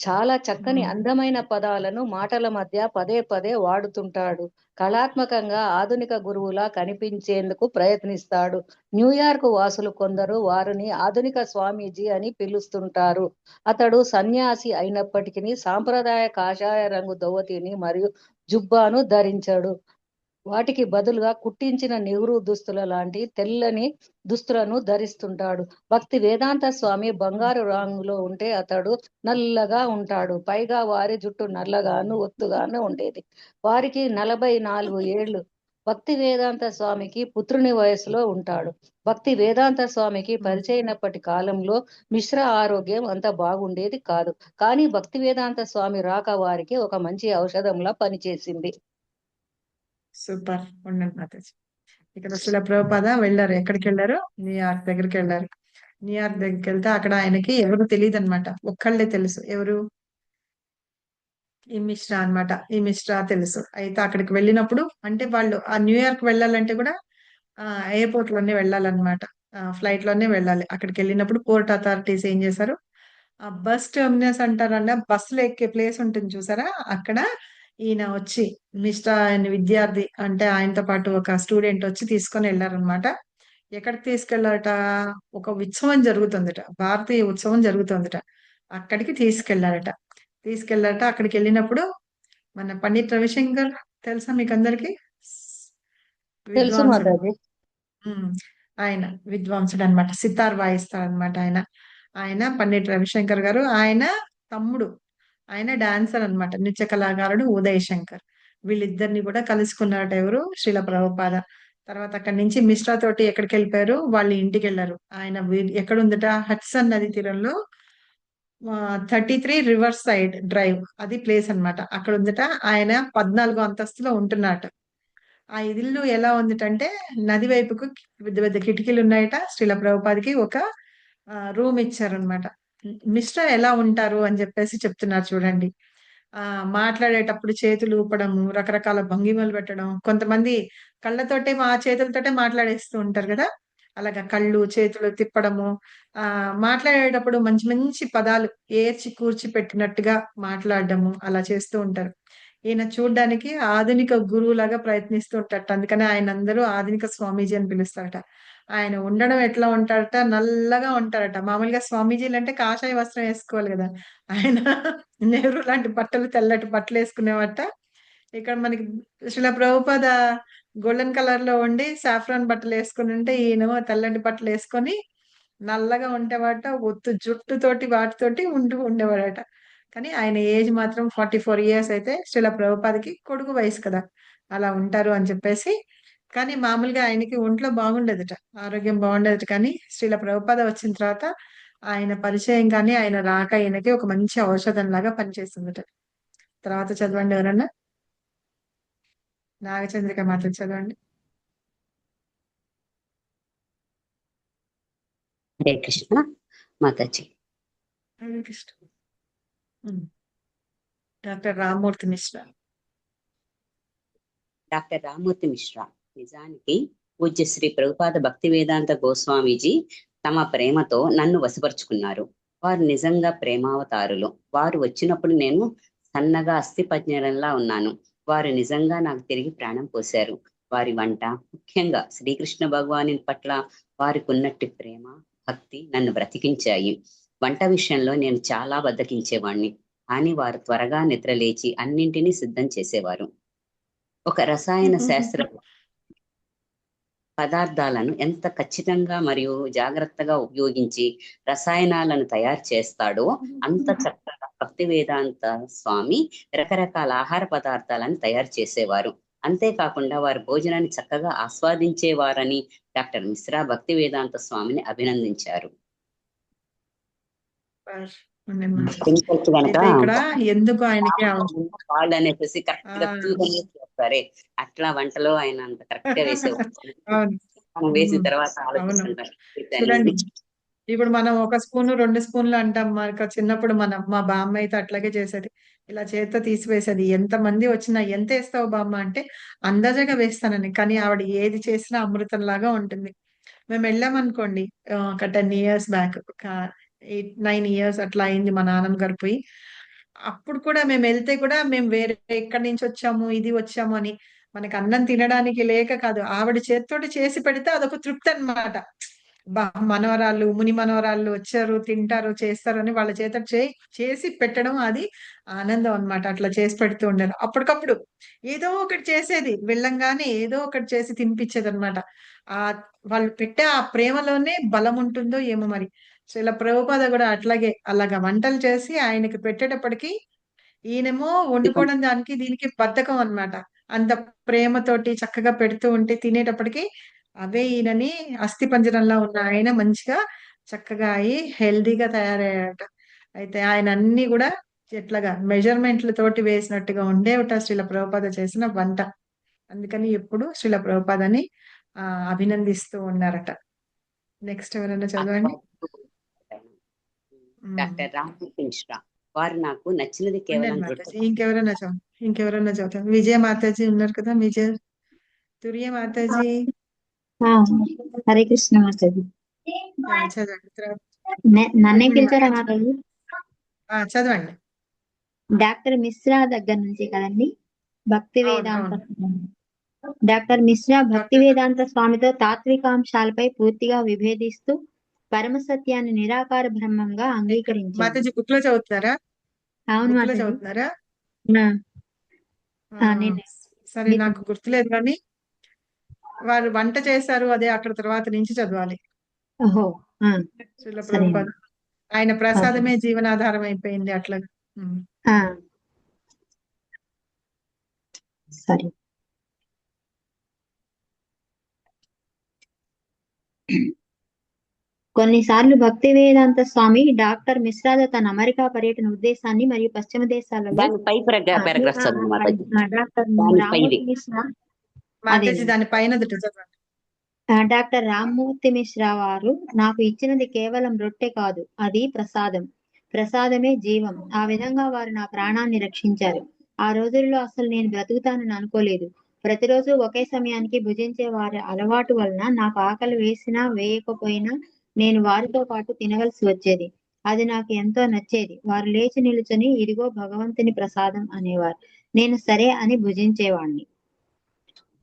చాలా చక్కని అందమైన పదాలను మాటల మధ్య పదే పదే వాడుతుంటాడు. కళాత్మకంగా ఆధునిక గురువులా కనిపించేందుకు ప్రయత్నిస్తాడు. న్యూయార్క్ వాసులు కొందరు వారిని ఆధునిక స్వామీజీ అని పిలుస్తుంటారు. అతడు సన్యాసి అయినప్పటికీ సాంప్రదాయ కాషాయ రంగు దోవతిని మరియు జుబ్బాను ధరించాడు. వాటికి బదులుగా కుట్టించిన నెహ్రూ దుస్తుల లాంటి తెల్లని దుస్తులను ధరిస్తుంటాడు. భక్తి వేదాంత స్వామి బంగారు రంగులో ఉంటే అతడు నల్లగా ఉంటాడు. పైగా వారి జుట్టు నల్లగాను ఒత్తుగాను ఉండేది. వారికి 44 ఏళ్లు. భక్తి వేదాంత స్వామికి పుత్రుని వయసులో ఉంటాడు. భక్తి వేదాంత స్వామికి పరిచయనప్పటి కాలంలో మిశ్ర ఆరోగ్యం అంత బాగుండేది కాదు. కానీ భక్తి వేదాంత స్వామి రాక వారికి ఒక మంచి ఔషధంలా పనిచేసింది. సూపర్, ఉండండి మాతాజీ. ఇక్కడ శ్రీల ప్రభుపాద వెళ్ళారు. ఎక్కడికి వెళ్ళారు? న్యూయార్క్ దగ్గరికి వెళ్ళారు. న్యూయార్క్ దగ్గరికి వెళ్తే అక్కడ ఆయనకి ఎవరు తెలియదు అనమాట, ఒక్కళ్ళే తెలుసు. ఎవరు? ఈ మిశ్రా అనమాట. ఈ మిశ్రా తెలుసు. అయితే అక్కడికి వెళ్ళినప్పుడు అంటే వాళ్ళు ఆ న్యూయార్క్ వెళ్ళాలంటే కూడా ఎయిర్పోర్ట్ లోనే వెళ్ళాలన్నమాట, ఫ్లైట్ లోనే వెళ్ళాలి. అక్కడికి వెళ్ళినప్పుడు పోర్ట్ అథారిటీస్ ఏం చేశారు, ఆ బస్ టెర్మినస్ అంటారన్న బస్సులో ఎక్కే ప్లేస్ ఉంటుంది చూసారా, అక్కడ ఈయన వచ్చి మిస్టర్ ఆయన విద్యార్థి అంటే ఆయనతో పాటు ఒక స్టూడెంట్ వచ్చి తీసుకొని వెళ్ళారనమాట. ఎక్కడికి తీసుకెళ్లారట? ఒక ఉత్సవం జరుగుతుందట, భారతీయ ఉత్సవం జరుగుతుందట, అక్కడికి తీసుకెళ్లారట. అక్కడికి వెళ్ళినప్పుడు మన పండిట్ రవిశంకర్ తెలుసా మీకు అందరికి? తెలుసు విద్వాంసుడు. మాతాజీ. ఆయన విద్వాంసుడు అనమాట, సితార్ వాయిస్తాడు అనమాట ఆయన. ఆయన పండిట్ రవిశంకర్ గారు, ఆయన తమ్ముడు, ఆయన డాన్సర్ అనమాట, నృత్య కళాకారుడు ఉదయ్ శంకర్. వీళ్ళిద్దరిని కూడా కలుసుకున్నారట ఎవరు? శ్రీల ప్రభుపాద. తర్వాత అక్కడి నుంచి మిశ్రా తోటి ఎక్కడికి వెళ్ళిపోయారు? వాళ్ళ ఇంటికి వెళ్ళారు. ఆయన ఎక్కడుందట? హడ్సన్ నది తీరంలో 33 రివర్ సైడ్ డ్రైవ్ అది ప్లేస్ అన్నమాట. అక్కడ ఉందట. ఆయన 14 అంతస్తులో ఉంటున్నట. ఆ ఇల్లు ఎలా ఉందటంటే నది వైపుకు పెద్ద పెద్ద కిటికీలు ఉన్నాయట. శ్రీల ప్రభుపాదికి ఒక రూమ్ ఇచ్చారనమాట. మిశ్రా ఎలా ఉంటారు అని చెప్పేసి చెప్తున్నారు చూడండి. మాట్లాడేటప్పుడు చేతులు ఊపడము, రకరకాల భంగిమలు పెట్టడం, కొంతమంది కళ్ళతోటే చేతులతోటే మాట్లాడేస్తూ ఉంటారు కదా. అలాగా కళ్ళు చేతులు తిప్పడము, మాట్లాడేటప్పుడు మంచి మంచి పదాలు ఏర్చి కూర్చి పెట్టినట్టుగా మాట్లాడడము అలా చేస్తూ ఉంటారు. ఈయన చూడ్డానికి ఆధునిక గురువులాగా ప్రయత్నిస్తూ ఉంటారట. అందుకని ఆయన అందరూ ఆధునిక స్వామీజీ అని పిలుస్తారట. ఆయన ఉండడం ఎట్లా ఉంటారట, నల్లగా ఉంటారట. మామూలుగా స్వామీజీలు అంటే కాషాయ వస్త్రం వేసుకోవాలి కదా. ఆయన నెహ్రూ లాంటి బట్టలు, తెల్లటి బట్టలు వేసుకునేవాట. ఇక్కడ మనకి శ్రీల ప్రభుపాద గోల్డెన్ కలర్ లో ఉండి సాఫ్రాన్ బట్టలు వేసుకుని ఉంటే, ఈయన తెల్లటి బట్టలు వేసుకొని నల్లగా ఉండేవాట. ఒత్తు జుట్టుతోటి వాటితోటి ఉండేవాడట. కానీ ఆయన ఏజ్ మాత్రం 44 ఇయర్స్ అయితే శ్రీల ప్రభుపాదకి కొడుకు వయసు కదా, అలా ఉంటారు అని చెప్పేసి. కానీ మామూలుగా ఆయనకి ఒంట్లో బాగుండేదట, ఆరోగ్యం బాగుండేదట. కానీ శ్రీల ప్రభుపాద వచ్చిన తర్వాత ఆయన పరిచయం కానీ ఆయన రాక ఆయనకి ఒక మంచి ఔషధం లాగా పనిచేస్తుందట. తర్వాత చదవండి ఎవరన్నా. నాగచంద్రిక మాత్రం చదవండి. హరే కృష్ణ మాతాజీ. హరే కృష్ణ. డాక్టర్ రామ్మూర్తి మిశ్రా. డాక్టర్ రామ్మూర్తి మిశ్రా నిజానికి పూజ్య శ్రీ ప్రభుపాద భక్తి వేదాంత గోస్వామీజీ తమ ప్రేమతో నన్ను వశపరుచుకున్నారు. వారు నిజంగా ప్రేమావతారులు. వారు వచ్చినప్పుడు నేను సన్నగా అస్థిపజ్ఞరంలా ఉన్నాను. వారు నిజంగా నాకు తిరిగి ప్రాణం పోశారు. వారి వంట, ముఖ్యంగా శ్రీకృష్ణ భగవాని పట్ల వారికి ఉన్నట్టు ప్రేమ, భక్తి నన్ను బ్రతికించాయి. వంట విషయంలో నేను చాలా బద్దకించేవాణ్ణి, కానీ వారు త్వరగా నిద్రలేచి అన్నింటినీ సిద్ధం చేసేవారు. ఒక రసాయన శాస్త్ర పదార్థాలను ఎంత ఖచ్చితంగా మరియు జాగ్రత్తగా ఉపయోగించి రసాయనాలను తయారు చేస్తాడో అంత చక్కగా భక్తి వేదాంత స్వామి రకరకాల ఆహార పదార్థాలను తయారు చేసేవారు. అంతేకాకుండా వారి భోజనాన్ని చక్కగా ఆస్వాదించేవారని డాక్టర్ మిశ్రా భక్తి వేదాంత స్వామిని అభినందించారు. పింపుల్స్ కనుక అయితే ఇక్కడ ఎందుకు ఆయనకి వాళ్ళు అనేసి కరెక్ట్ గా తూకనే చేస్తారే, అట్లా వంటలో ఆయన అంత కరెక్ట్ గా వేసేవారు. మనం వేసిన తర్వాత ఆలోచిస్తుంటాం. చూడండి, ఇప్పుడు మనం 1 స్పూన్ 2 స్పూన్లు అంటాం. మనకు చిన్నప్పుడు మా బామ్మ అయితే అట్లాగే చేసేది. ఇలా చేత్తో తీసివేసేది. ఎంత మంది వచ్చినా ఎంత వేస్తావు బామ్మ అంటే అందాజగా వేస్తానని. కానీ ఆవిడ ఏది చేసినా అమృతం లాగా ఉంటుంది. మేము వెళ్ళామనుకోండి, ఒక 10 ఇయర్స్ బ్యాక్, ఒక 8, 9 ఇయర్స్ అట్లా అయింది మా నాన్నమ్మ గారు పోయి. అప్పుడు కూడా మేము వెళ్తే కూడా మేము వేరే ఎక్కడి నుంచి వచ్చాము, ఇది వచ్చాము అని మనకి అన్నం తినడానికి లేక కాదు, ఆవిడ చేత్తోటి చేసి పెడితే అదొక తృప్తి అన్నమాట. మనవరాళ్ళు, ముని మనవరాళ్ళు వచ్చారు, తింటారు, చేస్తారు అని వాళ్ళ చేత చేసి పెట్టడం అది ఆనందం అన్నమాట. అట్లా చేసి పెడుతూ ఉండేది. అప్పటికప్పుడు ఏదో ఒకటి చేసేది, వెళ్ళంగానే ఏదో ఒకటి చేసి తినిపించేది అనమాట. ఆ వాళ్ళు పెట్టే ఆ ప్రేమలోనే బలం ఉంటుందో ఏమో మరి. శ్రీల ప్రభుపాద కూడా అట్లాగే అలాగా వంటలు చేసి ఆయనకి పెట్టేటప్పటికి ఈయనేమో వండుకోవడం దానికి దీనికి బద్ధకం అన్నమాట. అంత ప్రేమతోటి చక్కగా పెడుతూ ఉంటే తినేటప్పటికి అవే ఈయనని అస్థిపంజరంలా ఉన్న ఆయన మంచిగా చక్కగా అయి హెల్దీగా తయారయ్యారట. అయితే ఆయన అన్ని కూడా ఎట్లాగా మెజర్మెంట్ల తోటి వేసినట్టుగా ఉండేవిట శ్రీల ప్రభుపాద చేసిన వంట. అందుకని ఎప్పుడు శ్రీల ప్రభుపాదని అభినందిస్తూ ఉన్నారట. నెక్స్ట్ ఎవరైనా చదవండి. డాక్టర్ రామ్మూర్తి మిశ్రా వారు నాకు నచ్చినది కేవలం ఇంకెవరైనా చదువుతాం. విజయ మాతాజీ ఉన్నారు కదా, విజయ తుర్య మాతాజీ. హరే కృష్ణ మాతాజీ. చదవండి. నన్నే పిలిచారా మాతాజీ? చదవండి. డాక్టర్ మిశ్రా దగ్గర నుంచి కదండి భక్తి వేదాంత. డాక్టర్ మిశ్రా భక్తి వేదాంత స్వామితో తాత్వికాంశాలపై పూర్తిగా విభేదిస్తూ పరమ సత్యాన్ని నిరాకార బ్రహ్మంగా అంగీకరించారు. మాతాజీ బుక్ లో చదువుతున్నారా? అవును మాతాజీ. చదువుతున్నారా? నేను సరే, నాకు గుర్తులేదు కానీ వారు వంట చేశారు, అదే అక్కడ తర్వాత నుంచి చదవాలి. ఓహో, శ్రీల ప్రభుపాద ఆయన ప్రసాదమే జీవనాధారం అయిపోయింది అట్లా. సరే. కొన్నిసార్లు భక్తి వేదాంత స్వామి డాక్టర్ మిశ్రాతో తన అమెరికా పర్యటన ఉద్దేశాన్ని మరియు పశ్చిమ దేశాలలో దాని పై పారాగ్రాఫ్ చదువు మాతాజీ. డాక్టర్ దాని పైది. రామూర్తి మిశ్రా మాతాజీ దాని పైన చదవండి. డాక్టర్ రామ్మూర్తి మిశ్రా వారు నాకు ఇచ్చినది కేవలం రొట్టె కాదు, అది ప్రసాదం. ప్రసాదమే జీవం. ఆ విధంగా వారు నా ప్రాణాన్ని రక్షించారు. ఆ రోజుల్లో అసలు నేను బ్రతుకుతానని అనుకోలేదు. ప్రతిరోజు ఒకే సమయానికి భుజించే వారి అలవాటు వలన నాకు ఆకలి వేసినా వేయకపోయినా నేను వారితో పాటు తినవలసి వచ్చేది. అది నాకు ఎంతో నచ్చేది. వారు లేచి నిలుచొని ఇదిగో భగవంతుని ప్రసాదం అనేవారు. నేను సరే అని భుజించేవాణ్ణి.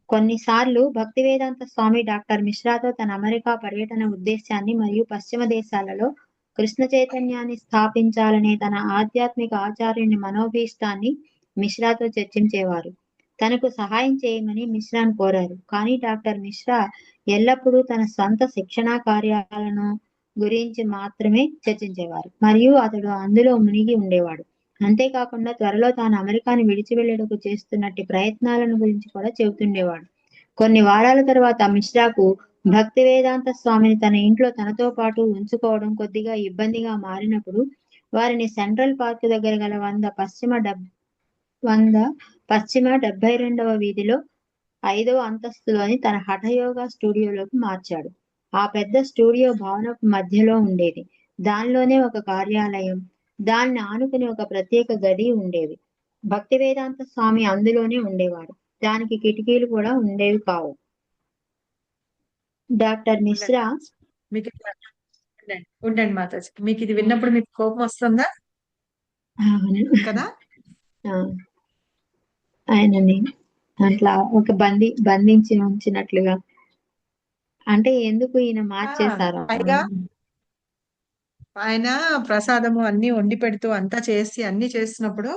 కొన్నిసార్లు భక్తివేదాంత స్వామి డాక్టర్ మిశ్రాతో తన అమెరికా పర్యటన ఉద్దేశాన్ని మరియు పశ్చిమ దేశాలలో కృష్ణ చైతన్యాన్ని స్థాపించాలనే తన ఆధ్యాత్మిక ఆచార్యుని మనోభీష్టాన్ని మిశ్రాతో చర్చించేవారు. తనకు సహాయం చేయమని మిశ్రాను కోరారు. కానీ డాక్టర్ మిశ్రా ఎల్లప్పుడూ తన సొంత శిక్షణా కార్యాలను గురించి మాత్రమే చర్చించేవారు మరియు అతడు అందులో మునిగి ఉండేవాడు. అంతేకాకుండా త్వరలో తాను అమెరికాని విడిచి వెళ్ళుటకు చేస్తున్నట్టి ప్రయత్నాలను గురించి కూడా చెబుతుండేవాడు. కొన్ని వారాల తర్వాత మిశ్రాకు భక్తి వేదాంత స్వామిని తన ఇంట్లో తనతో పాటు ఉంచుకోవడం కొద్దిగా ఇబ్బందిగా మారినప్పుడు వారిని సెంట్రల్ పార్క్ దగ్గర గల 100 పశ్చిమ 72వ వీధిలో 5వ అంతస్తులోని తన హఠయోగా స్టూడియోలోకి మార్చాడు. ఆ పెద్ద స్టూడియో భవనపు మధ్యలో ఉండేది. దానిలోనే ఒక కార్యాలయం, దాన్ని ఆనుకుని ఒక ప్రత్యేక గది ఉండేవి. భక్తి వేదాంత స్వామి అందులోనే ఉండేవాడు. దానికి కిటికీలు కూడా ఉండేవి కావు. డాక్టర్ మిశ్రా మీకు ఉండండి మాతాజీ, మీకు ఇది విన్నప్పుడు మీకు కోపం వస్తుందా కదా? ఆయనని అట్లా ఒక బంధించి ఉంచినట్లుగా, అంటే ఎందుకు ఈయన మార్చేశారు? పైగా ఆయన ప్రసాదము అన్ని వండి పెడుతూ అంతా చేసి అన్ని చేస్తున్నప్పుడు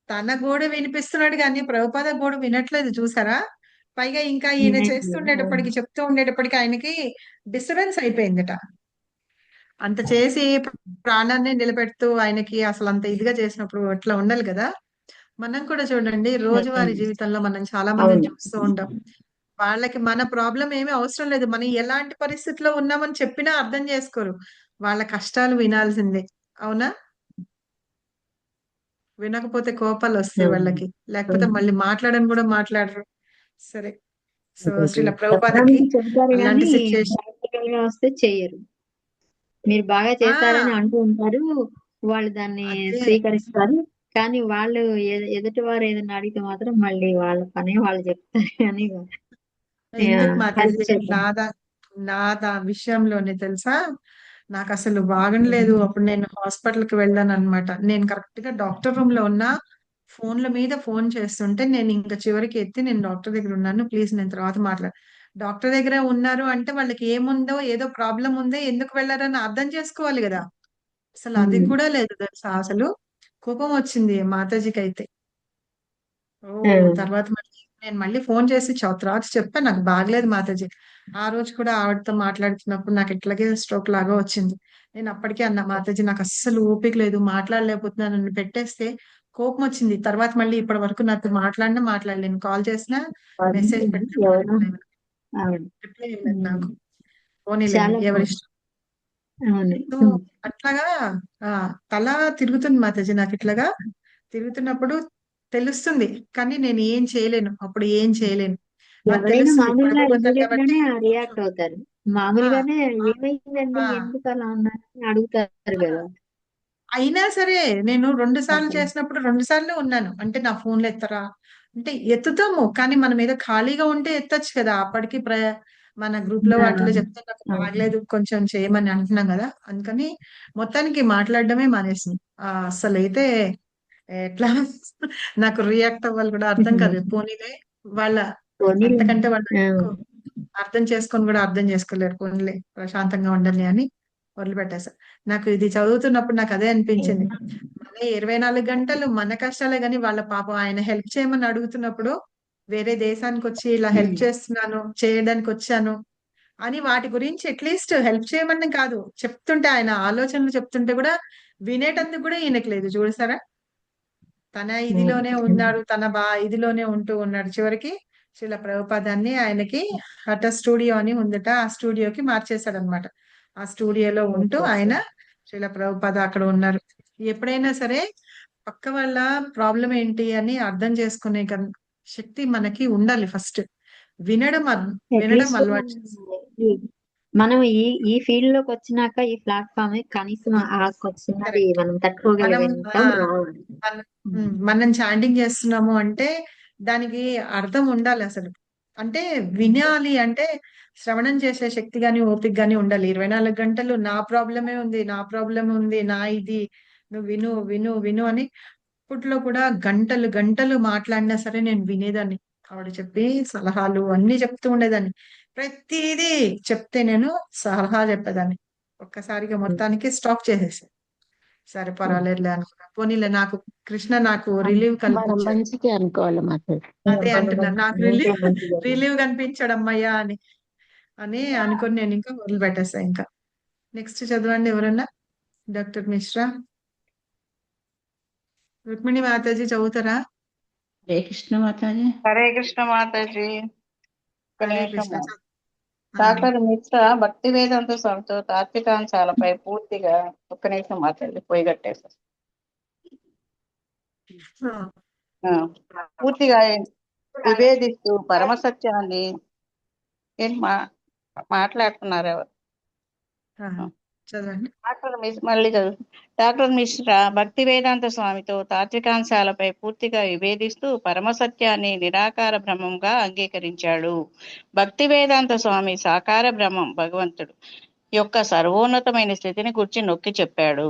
తన గోడు వినిపిస్తున్నాడు కానీ ప్రభుపాద గోడు వినట్లేదు, చూసారా? పైగా ఇంకా ఈయన చేస్తుండేటప్పటికి చెప్తూ ఉండేటప్పటికి ఆయనకి డిస్టర్బెన్స్ అయిపోయిందట. అంత చేసి ప్రాణాన్ని నిలబెడుతూ ఆయనకి అసలు అంత ఇదిగా చేసినప్పుడు అట్లా ఉండాలి కదా. మనం కూడా చూడండి, రోజువారీ జీవితంలో మనం చాలా మందిని చూస్తూ ఉంటాం. వాళ్ళకి మన ప్రాబ్లం ఏమీ అవసరం లేదు, మనం ఎలాంటి పరిస్థితిలో ఉన్నామని చెప్పినా అర్థం చేసుకోరు. వాళ్ళ కష్టాలు వినాల్సిందే, అవునా? వినకపోతే కోపాలు వస్తాయి వాళ్ళకి, లేకపోతే మళ్ళీ మాట్లాడని కూడా మాట్లాడరు. సరే, సో శ్రీల ప్రభుపాదకి అలాంటి సిచ్యుయేషన్ వస్తే చెయ్యరు. మీరు బాగా చేశారని అంటూ ఉంటారు, వాళ్ళు దాన్ని స్వీకరిస్తారు. కానీ వాళ్ళు ఎదుటి వారు ఏదైనా అడిగితే మాత్రం మళ్ళీ వాళ్ళ పని వాళ్ళు చెప్తారు. అని నా విషయంలోనే తెలుసా, నాకు అసలు బాగలేదు. అప్పుడు నేను హాస్పిటల్ కి వెళ్ళాను అనమాట. నేను కరెక్ట్ గా డాక్టర్ రూమ్ లో ఉన్నా, ఫోన్ల మీద ఫోన్ చేస్తుంటే నేను ఇంకా చివరికి ఎత్తి, నేను డాక్టర్ దగ్గర ఉన్నాను, ప్లీజ్ నేను తర్వాత మాట్లాడు. డాక్టర్ దగ్గర ఉన్నారు అంటే వాళ్ళకి ఏముందో, ఏదో ప్రాబ్లం ఉందో, ఎందుకు వెళ్ళారని అర్థం చేసుకోవాలి కదా. అసలు అది కూడా లేదు తెలుసా. అసలు కోపం వచ్చింది మాతాజీకి అయితే. తర్వాత నేను మళ్ళీ ఫోన్ చేసి తర్వాత చెప్పాను, నాకు బాగలేదు మాతాజీ. ఆ రోజు కూడా ఆవిడతో మాట్లాడుతున్నప్పుడు నాకు ఇట్లాగే స్ట్రోక్ లాగా వచ్చింది. నేను అప్పటికే అన్నా, మాతాజీ నాకు అస్సలు ఓపిక లేదు, మాట్లాడలేకపోతున్నాను, నన్ను పెట్టేస్తే కోపం వచ్చింది. తర్వాత మళ్ళీ ఇప్పటి వరకు నాతో మాట్లాడలేను, కాల్ చేసినా మెసేజ్ పెట్టినా రిప్లై ఇవ్వలేదు నాకు. పోనీలేదు, ఎవరిష్టం. అట్లాగా తల తిరుగుతుంది మాతాజీ నాకు. ఇట్లాగా తిరుగుతున్నప్పుడు తెలుస్తుంది, కానీ నేను ఏం చేయలేను, అప్పుడు ఏం చేయలేను. రియాక్ట్ అవుతారు. మామూలుగానే ఏమైందండి, ఎందుకు అలా ఉన్నారని అడుగుతారు కదా. అయినా సరే నేను 2 సార్లు చేసినప్పుడు 2 సార్లు ఉన్నాను. అంటే నా ఫోన్లు ఎత్తరా అంటే ఎత్తుతాము, కానీ మనం ఏదో ఖాళీగా ఉంటే ఎత్తచ్చు కదా. అప్పటికి మన గ్రూప్ లో వాటిలో చెప్తే నాకు బాగలేదు కొంచెం చేయమని అంటున్నాం కదా, అందుకని మొత్తానికి మాట్లాడడమే మానేసింది. అసలు అయితే ఎట్లా నాకు రియాక్ట్ అవ్వాలి కూడా అర్థం కాదు. పోనీలే, వాళ్ళ అంతకంటే వాళ్ళు అర్థం చేసుకొని కూడా అర్థం చేసుకోలేరు. పోనీలే, ప్రశాంతంగా ఉండాలి అని వదిలిపెట్టేసా. నాకు ఇది చదువుతున్నప్పుడు నాకు అదే అనిపించింది, మన 24 గంటలు మన కష్టాలే, కానీ వాళ్ళ పాపం ఆయన హెల్ప్ చేయమని అడుగుతున్నప్పుడు వేరే దేశానికి వచ్చి ఇలా హెల్ప్ చేస్తున్నాను, చేయడానికి వచ్చాను అని వాటి గురించి అట్లీస్ట్ హెల్ప్ చేయమని కాదు చెప్తుంటే, ఆయన ఆలోచనలు చెప్తుంటే కూడా వినేటందుకు కూడా ఈయనకి లేదు. చూసారా, తన ఇదిలోనే ఉన్నాడు, తన ఇదిలోనే ఉంటూ ఉన్నాడు. చివరికి శ్రీల ప్రభుపాదాన్ని ఆయనకి హఠ స్టూడియో అని ఉందట, ఆ స్టూడియోకి మార్చేశాడు అనమాట. ఆ స్టూడియోలో ఉంటూ ఓకే ఆయన సార్. శ్రీల ప్రభుపాద అక్కడ ఉన్నారు. ఎప్పుడైనా సరే పక్క వాళ్ళ ప్రాబ్లం ఏంటి అని అర్థం చేసుకునే శక్తి మనకి ఉండాలి. ఫస్ట్ వినడం వినడం అట్లీస్ట్ అలవాటు చేసుకోవాలి. మనం ఈ ఈ ఫీల్డ్ లోకి వచ్చినాక ఈ ప్లాట్ఫామ్ కనీసం ఆ చిన్నది కరెక్ట్. మనం మనం తట్టుకోగలిగేంత రావాలి. మనం చాంటింగ్ చేస్తున్నాము అంటే దానికి అర్థం ఉండాలి అసలు. అంటే వినాలి అంటే శ్రవణం చేసే శక్తి గాని ఓపిక గాని ఉండాలి. 24 గంటలు నా ప్రాబ్లమే ఉంది, నా ప్రాబ్లం ఉంది, నా ఇది నువ్వు విను విను విను అని అప్పట్లో కూడా గంటలు గంటలు మాట్లాడినా సరే నేను వినేదాన్ని. ఆవిడ చెప్పి సలహాలు అన్ని చెప్తూ ఉండేదాన్ని. ప్రతిదీ చెప్తే నేను సలహా చెప్పేదాన్ని. ఒక్కసారిగా మొత్తానికి స్టాప్ చేసేసాను. సరే పర్వాలేదులే అనుకున్నా. పోనీలే నాకు కృష్ణ నాకు రిలీవ్ మన కల్పించారు. మంచికి అనుకోవాలి మాతాజీ. అదే అంటున్నా, నాకు రిలీవ్ కనిపించాడు అమ్మయ్యా అని అనుకుని నేను ఇంకా వదిలిపెట్టేసా. ఇంకా నెక్స్ట్ చదవండి ఎవరన్నా. డాక్టర్ మిశ్రా. రుక్మిణి మాతాజీ చదువుతారా? హరే కృష్ణ మాతాజీ. హరే కృష్ణ మాతాజీ. ఒక హరే నిమిషం. కృష్ణ డాక్టర్ మిశ్రా భక్తి వేదాంత స్వామితో తాత్వికాంశాలపై పూర్తిగా ఒక్క నిమిషం మాతాజీ పోయి కట్టేసా. పూర్తిగా విభేదిస్తూ పరమసత్యాన్ని ఏం మాట్లాడుతున్నారు ఎవరు? చదవండి. మళ్ళీ చదువు. డాక్టర్ మిశ్రా భక్తి వేదాంత స్వామితో తాత్వికాంశాలపై పూర్తిగా విభేదిస్తూ పరమసత్యాన్ని నిరాకార బ్రహ్మంగా అంగీకరించాడు. భక్తి వేదాంత స్వామి సాకార బ్రహ్మం భగవంతుడు యొక్క సర్వోన్నతమైన స్థితిని గురించి నొక్కి చెప్పాడు.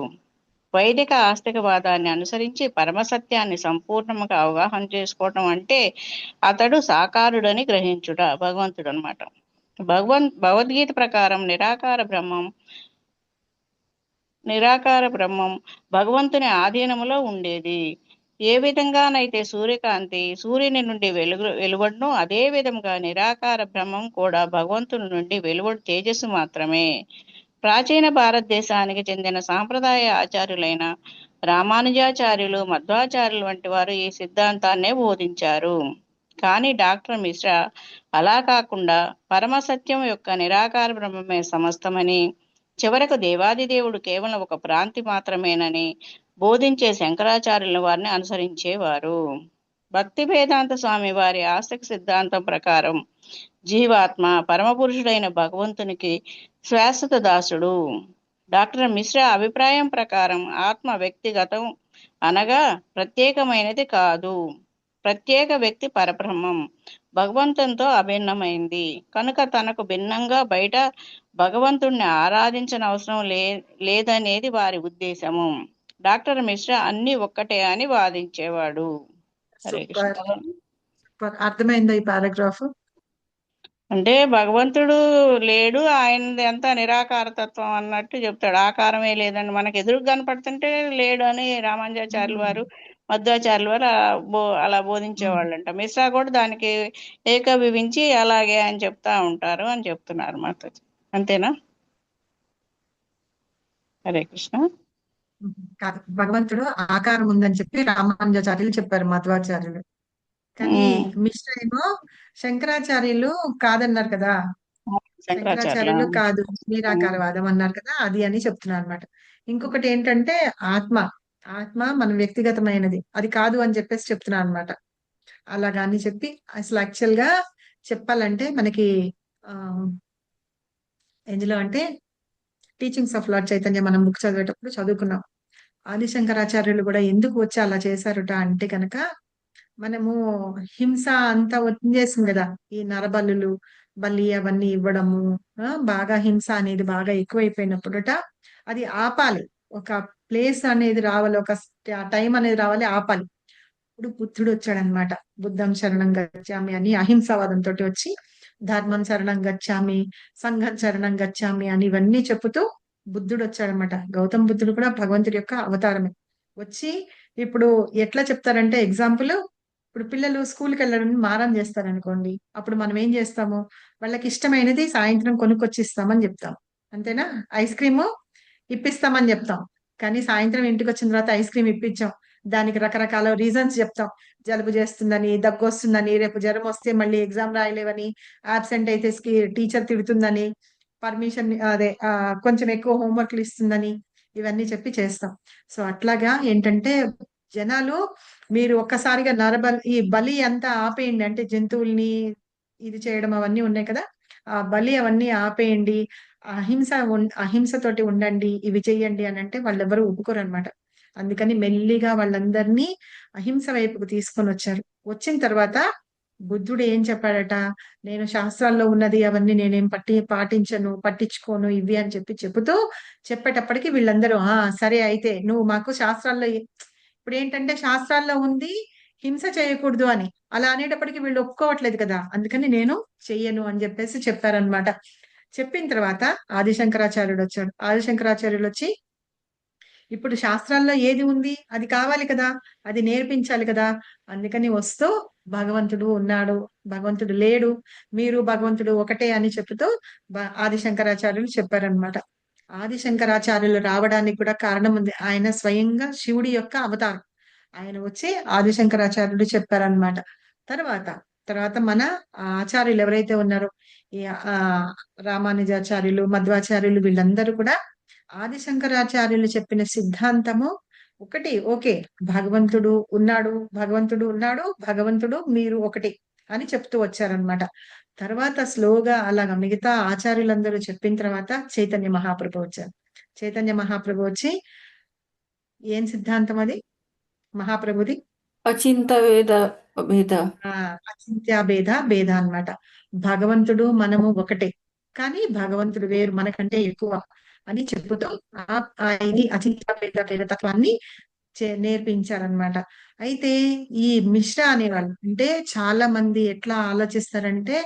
వైదిక ఆస్తికవాదాన్ని అనుసరించి పరమసత్యాన్ని సంపూర్ణంగా అవగాహన చేసుకోవటం అంటే అతడు సాకారుడని గ్రహించుట, భగవంతుడు అనమాట. భగవద్గీత ప్రకారం నిరాకార బ్రహ్మం భగవంతుని ఆధీనములో ఉండేది. ఏ విధంగానైతే సూర్యకాంతి సూర్యుని నుండి వెలువడును అదే విధంగా నిరాకార బ్రహ్మం కూడా భగవంతుని నుండి వెలువడు తేజస్సు మాత్రమే. ప్రాచీన భారతదేశానికి చెందిన సాంప్రదాయ ఆచార్యులైన రామానుజాచార్యులు, మధ్వాచార్యులు వంటి వారు ఈ సిద్ధాంతాన్నే బోధించారు. కానీ డాక్టర్ మిశ్రా అలా కాకుండా పరమసత్యం యొక్క నిరాకార బ్రహ్మమే సమస్తమని, చివరకు దేవాదిదేవుడు కేవలం ఒక భ్రాంతి మాత్రమేనని బోధించే శంకరాచార్యుల వారిని అనుసరించేవారు. భక్తి వేదాంత స్వామి వారి ఆస్తిక సిద్ధాంతం ప్రకారం జీవాత్మ పరమపురుషుడైన భగవంతునికి శాశ్వత దాసుడు. డాక్టర్ మిశ్రా అభిప్రాయం ప్రకారం ఆత్మ వ్యక్తిగతం అనగా ప్రత్యేకమైనది కాదు. ప్రత్యేక వ్యక్తి పరబ్రహ్మం భగవంతునితో అభిన్నమైంది కనుక తనకు భిన్నంగా బయట భగవంతుణ్ణి ఆరాధించనవసరం లేదనేది వారి ఉద్దేశము. డాక్టర్ మిశ్రా అన్ని ఒక్కటే అని వాదించేవాడు. హరే కృష్ణ. అర్థమైందా ఈ పారాగ్రాఫ్? అంటే భగవంతుడు లేడు, ఆయనది అంతా నిరాకార తత్వం అన్నట్టు చెప్తాడు. ఆకారమే లేదని మనకు ఎదురు కనపడుతుంటే లేడు అని రామానుజాచార్యుల వారు, మధ్వాచార్యుల వారు అలా బోధించేవాళ్ళంట. మిశ్రా కూడా దానికి ఏకీభవించి అలాగే అని చెప్తా ఉంటారు అని చెప్తున్నారు మాతాజీ. అంతేనా? హరే కృష్ణ. భగవంతుడు ఆకారం ఉందని చెప్పి రామానుజాచార్యులు చెప్పారు, మధ్వాచార్యులు. కానీ మిశ్రా ఏమో శంకరాచార్యులు కాదన్నారు కదా. శంకరాచార్యులు కాదు నిరాకారవాదం అన్నారు కదా, అది అని చెప్తున్నారు అనమాట. ఇంకొకటి ఏంటంటే ఆత్మ మన వ్యక్తిగతమైనది, అది కాదు అని చెప్పేసి చెప్తున్నారు అనమాట. అలాగాని చెప్పి అసలు యాక్చువల్ గా చెప్పాలంటే మనకి ఎందులో అంటే టీచింగ్స్ ఆఫ్ లార్డ్ చైతన్య మనం బుక్ చదివేటప్పుడు చదువుకున్నాం. ఆదిశంకరాచార్యులు కూడా ఎందుకు వచ్చి అలా చేశారుట అంటే కనుక మనము హింస అంతా వచ్చేసింది కదా, ఈ నరబలులు బలి అవన్నీ ఇవ్వడము, బాగా హింస అనేది బాగా ఎక్కువైపోయినప్పుడుట అది ఆపాలి. ఒక ప్లేస్ అనేది రావాలి, ఒక టైం అనేది రావాలి, ఆపాలి. ఇప్పుడు బుద్ధుడు వచ్చాడనమాట. బుద్ధం శరణం గచ్చామి అని అహింసావాదంతో వచ్చి ధర్మం శరణం గచ్చామి, సంఘం శరణం గచ్చామి అని ఇవన్నీ చెప్పుతూ బుద్ధుడు వచ్చాడనమాట. గౌతమ బుద్ధుడు కూడా భగవంతుడి యొక్క అవతారమే. వచ్చి ఇప్పుడు ఎట్లా చెప్తారంటే ఎగ్జాంపుల్, ఇప్పుడు పిల్లలు స్కూల్కి వెళ్ళడానికి మారం చేస్తారనుకోండి, అప్పుడు మనం ఏం చేస్తాము, వాళ్ళకి ఇష్టమైనది సాయంత్రం కొనుక్కొచ్చి ఇస్తామని చెప్తాం. అంతేనా? ఐస్ క్రీము ఇప్పిస్తామని చెప్తాం, కానీ సాయంత్రం ఇంటికి వచ్చిన తర్వాత ఐస్ క్రీమ్ ఇప్పించాం. దానికి రకరకాల రీజన్స్ చెప్తాం. జలుబు చేస్తుందని, దగ్గు వస్తుందని, రేపు జ్వరం వస్తే మళ్ళీ ఎగ్జామ్ రాయలేవని, ఆబ్సెంట్ అయితే టీచర్ తిడుతుందని, పర్మిషన్ అదే కొంచెం ఎక్కువ హోంవర్క్లు ఇస్తుందని ఇవన్నీ చెప్పి చేస్తాం. సో అట్లాగా ఏంటంటే జనాలు మీరు ఒక్కసారిగా ఈ బలి అంతా ఆపేయండి, అంటే జంతువుల్ని ఇది చేయడం అవన్నీ ఉన్నాయి కదా, ఆ బలి అవన్నీ ఆపేయండి, అహింసతోటి ఉండండి, ఇవి చెయ్యండి అని అంటే వాళ్ళెవరూ ఒప్పుకోరు అనమాట. అందుకని మెల్లిగా వాళ్ళందరినీ అహింస వైపుకు తీసుకొని వచ్చారు. వచ్చిన తర్వాత బుద్ధుడు ఏం చెప్పాడట, నేను శాస్త్రాల్లో ఉన్నది అవన్నీ నేనేం పాటించను, పట్టించుకోను ఇవి అని చెబుతూ చెప్పేటప్పటికి వీళ్ళందరూ సరే అయితే నువ్వు మాకు శాస్త్రాల్లో ఇప్పుడు ఏంటంటే శాస్త్రాల్లో ఉంది హింస చేయకూడదు అని, అలా అనేటప్పటికి వీళ్ళు ఒప్పుకోవట్లేదు కదా, అందుకని నేను చెయ్యను అని చెప్పేసి చెప్పారనమాట. చెప్పిన తర్వాత ఆదిశంకరాచార్యుడు వచ్చాడు. ఆదిశంకరాచార్యులు వచ్చి ఇప్పుడు శాస్త్రాల్లో ఏది ఉంది అది కావాలి కదా, అది నేర్పించాలి కదా, అందుకని వస్తూ భగవంతుడు ఉన్నాడు, భగవంతుడు లేడు, మీరు భగవంతుడు ఒకటే అని చెప్తూ ఆదిశంకరాచార్యులు చెప్పారనమాట. ఆదిశంకరాచార్యులు రావడానికి కూడా కారణం ఉంది. ఆయన స్వయంగా శివుడి యొక్క అవతారం. ఆయన వచ్చి ఆదిశంకరాచార్యుడు చెప్పారనమాట. తర్వాత మన ఆచార్యులు ఎవరైతే ఉన్నారో ఈ రామానుజాచార్యులు, మధ్వాచార్యులు, వీళ్ళందరూ కూడా ఆదిశంకరాచార్యులు చెప్పిన సిద్ధాంతము ఒకటి, ఓకే భగవంతుడు ఉన్నాడు, భగవంతుడు మీరు ఒకటి అని చెప్తూ వచ్చారనమాట. తర్వాత స్లోగా అలాగా మిగతా ఆచార్యులందరూ చెప్పిన తర్వాత చైతన్య మహాప్రభు వచ్చారు. చైతన్య మహాప్రభు వచ్చి ఏం సిద్ధాంతం అది మహాప్రభుది? అచింత్య భేద అన్నమాట. భగవంతుడు మనము ఒకటే, కానీ భగవంతుడు వేరు, మనకంటే ఎక్కువ అని చెప్పుతూ ఇది అచింత్య భేద తత్వాన్ని నేర్పించారనమాట. అయితే ఈ మిశ్రా అనేవాళ్ళు అంటే చాలా మంది ఎట్లా ఆలోచిస్తారంటే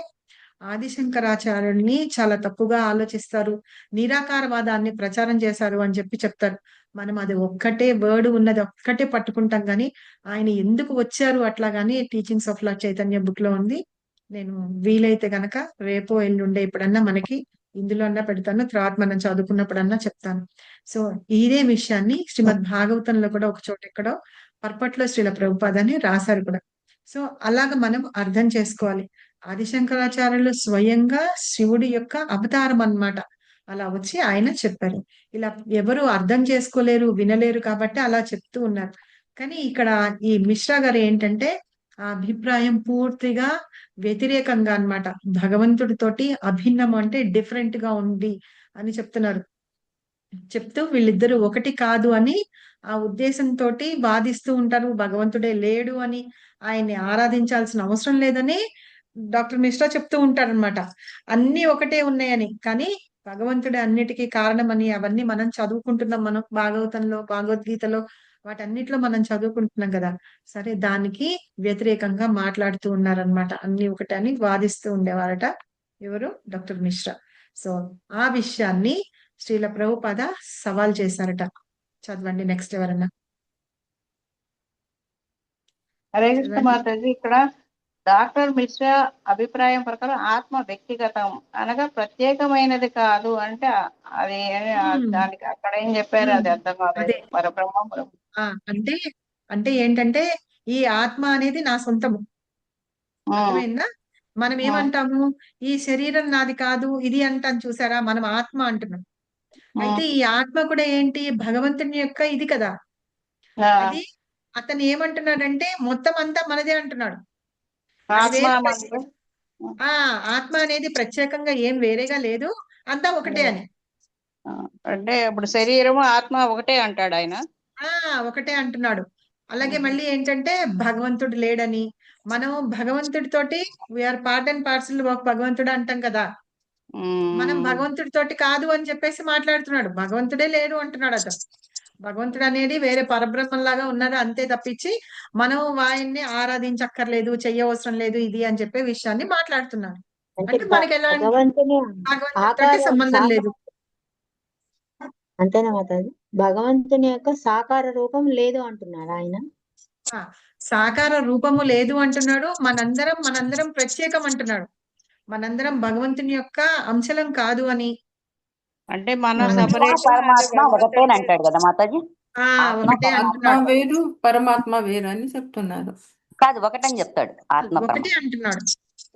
ఆదిశంకరాచార్యుల్ని చాలా తప్పుగా ఆలోచిస్తారు, నిరాకారవాదాన్ని ప్రచారం చేశారు అని చెప్తారు. మనం అది ఒక్కటే వర్డ్ ఉన్నది ఒక్కటే పట్టుకుంటాం, కానీ ఆయన ఎందుకు వచ్చారు అట్లా గానీ teachings of lord Chaitanya book లో ఉంది. నేను వీలైతే గనక రేపో ఎల్లుండే ఎప్పుడన్నా మనకి ఇందులో అన్నా పెడతాను, తర్వాత మనం చదువుకున్నప్పుడన్నా చెప్తాను. సో ఇదే విషయాన్ని శ్రీమద్ భాగవతంలో కూడా ఒక చోట ఎక్కడో పర్పట్లో శ్రీల ప్రభుపాద అని రాశారు కూడా. సో అలాగ మనం అర్థం చేసుకోవాలి. ఆదిశంకరాచార్యులు స్వయంగా శివుడి యొక్క అవతారం అన్నమాట. అలా వచ్చి ఆయన చెప్పారు. ఇలా ఎవరు అర్థం చేసుకోలేరు, వినలేరు కాబట్టి అలా చెప్తూ ఉన్నారు. కానీ ఇక్కడ ఈ మిశ్రా గారు ఏంటంటే ఆ అభిప్రాయం పూర్తిగా వ్యతిరేకంగా అన్నమాట. భగవంతుడితోటి అభిన్నం అంటే డిఫరెంట్ గా ఉంది అని చెప్తున్నారు. చెప్తూ వీళ్ళిద్దరూ ఒకటి కాదు అని ఆ ఉద్దేశంతో వాదిస్తూ ఉంటారు. భగవంతుడే లేడు అని, ఆయన్ని ఆరాధించాల్సిన అవసరం లేదని డాక్టర్ మిశ్రా చెప్తూ ఉంటారనమాట. అన్ని ఒకటే ఉన్నాయని, కానీ భగవంతుడే అన్నిటికీ కారణమని అవన్నీ మనం చదువుకుంటున్నాం. మనం భాగవతంలో, భగవద్గీతలో వాటన్నిటిలో మనం చదువుకుంటున్నాం కదా. సరే దానికి వ్యతిరేకంగా మాట్లాడుతూ ఉన్నారనమాట. అన్ని ఒకటే అని వాదిస్తూ ఉండేవారట ఎవరు? డాక్టర్ మిశ్రా. సో ఆ విషయాన్ని శ్రీల ప్రభుపాద సవాల్ చేశారట. చదవండి నెక్స్ట్ ఎవరన్నా. హరే కృష్ణ మాతాజీ, ఇక్కడ డాక్టర్ మిశ్రా అభిప్రాయం ప్రకారం ఆత్మ వ్యక్తిగతం అనగా ప్రత్యేకమైనది కాదు అంటే అది దానికి అక్కడ ఏం చెప్పారు అది అర్థం కాలేదు. పరబ్రహ్మ అంటే ఏంటంటే ఈ ఆత్మ అనేది నా సొంతము, అర్థమైందా? మనం ఏమంటాము, ఈ శరీరం నాది కాదు ఇది అంటాం చూసారా, మనం ఆత్మ అంటున్నాం. అయితే ఈ ఆత్మ కూడా ఏంటి, భగవంతుని యొక్క ఇది కదా. అది అతను ఏమంటున్నాడంటే మొత్తం అంతా మనదే అంటున్నాడు. ఆత్మ అనేది ప్రత్యేకంగా ఏం వేరేగా లేదు, అంతా ఒకటే అని. అంటే ఇప్పుడు శరీరము ఆత్మ ఒకటే అంటాడు ఆయన. ఒకటే అంటున్నాడు. అలాగే మళ్ళీ ఏంటంటే భగవంతుడు లేడని, మనం భగవంతుడితోటి we are part and parcel of భగవంతుడు అంటాం కదా. మనం భగవంతుడితోటి కాదు అని చెప్పేసి మాట్లాడుతున్నాడు. భగవంతుడే లేడు అంటున్నాడు అతను. భగవంతుడు అనేది వేరే పరబ్రహ్మంలాగా ఉన్నది అంతే తప్పించి మనం ఆయన్ని ఆరాధించక్కర్లేదు, చెయ్యవసరం లేదు ఇది అని చెప్పే విషయాన్ని మాట్లాడుతున్నాడు. అంటే మనకి ఎలా భగవంతుడితోటి సంబంధం లేదు అంతేనా మాతాజీ? భగవంతుని యొక్క సాకార రూపం లేదు అంటున్నాడు ఆయన. సాకార రూపము లేదు అంటున్నాడు. మనందరం ప్రత్యేకం అంటున్నాడు. మనందరం భగవంతుని యొక్క అంశలం కాదు అని. అంటే మన పరమాత్మ ఒకటేనంటాడు కదా మాతాజీ. ఒకటే అంటున్నాడు. వేరు పరమాత్మ వేరు అని చెప్తున్నారు. కాదు, ఒకటని చెప్తాడు. ఆత్మ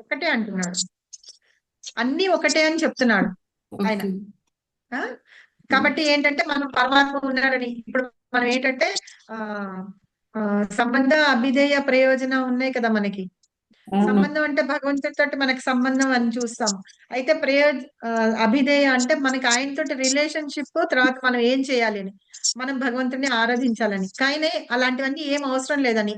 ఒకటే అంటున్నాడు. అన్ని ఒకటే అని చెప్తున్నాడు. ఆయన. ఓకే. ఆ? కాబట్టి ఏంటంటే మనం పరమాత్మ ఉన్నాడని ఇప్పుడు మనం ఏంటంటే ఆ ఆ, సంబంధ అభిధేయ ప్రయోజనం ఉన్నాయి కదా మనకి. అవును. సంబంధం అంటే భగవంతుడితో మనకి సంబంధం అని చూస్తాం. అయితే అభిధేయ అంటే మనకి ఆయనతోటి రిలేషన్షిప్, తర్వాత మనం ఏం చేయాలి అని, మనం భగవంతుడిని ఆరాధించాలని. కానీ అలాంటివన్నీ ఏం అవసరం లేదని,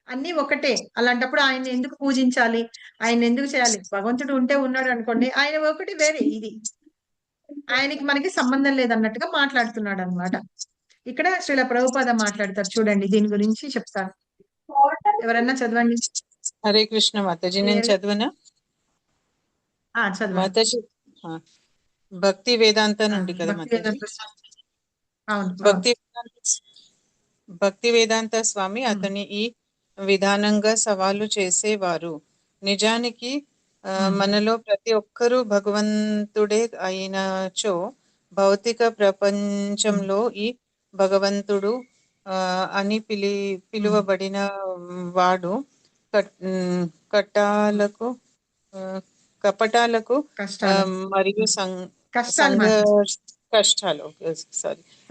అన్ని ఒకటే. అలాంటప్పుడు ఆయన ఎందుకు పూజించాలి, ఆయన ఎందుకు చేయాలి? భగవంతుడు ఉంటే ఉన్నాడు అనుకోండి, ఆయన ఒకటి వేరే ఇది, ఆయనకి మనకి సంబంధం లేదన్నట్టుగా మాట్లాడుతున్నాడు అన్నమాట. ఇక్కడ శ్రీల ప్రభుపాద మాట్లాడతారు చూడండి, దీని గురించి చెప్తారు. ఎవరన్నా చదవండి. హరే కృష్ణ మాతాజీ, నేను చదవనా? చదవండి. మాతాజీ భక్తి వేదాంత నుండి కదా భక్తి మాతాజీ? అవును. భక్తి వేదాంత స్వామి అతని ఈ విధానంగా సవాలు చేసేవారు. నిజానికి మనలో ప్రతి ఒక్కరూ భగవంతుడే అయినచో భౌతిక ప్రపంచంలో ఈ భగవంతుడు అని పిలువబడిన వాడు కట్టాలకు కపటాలకు మరియు కష్టాలు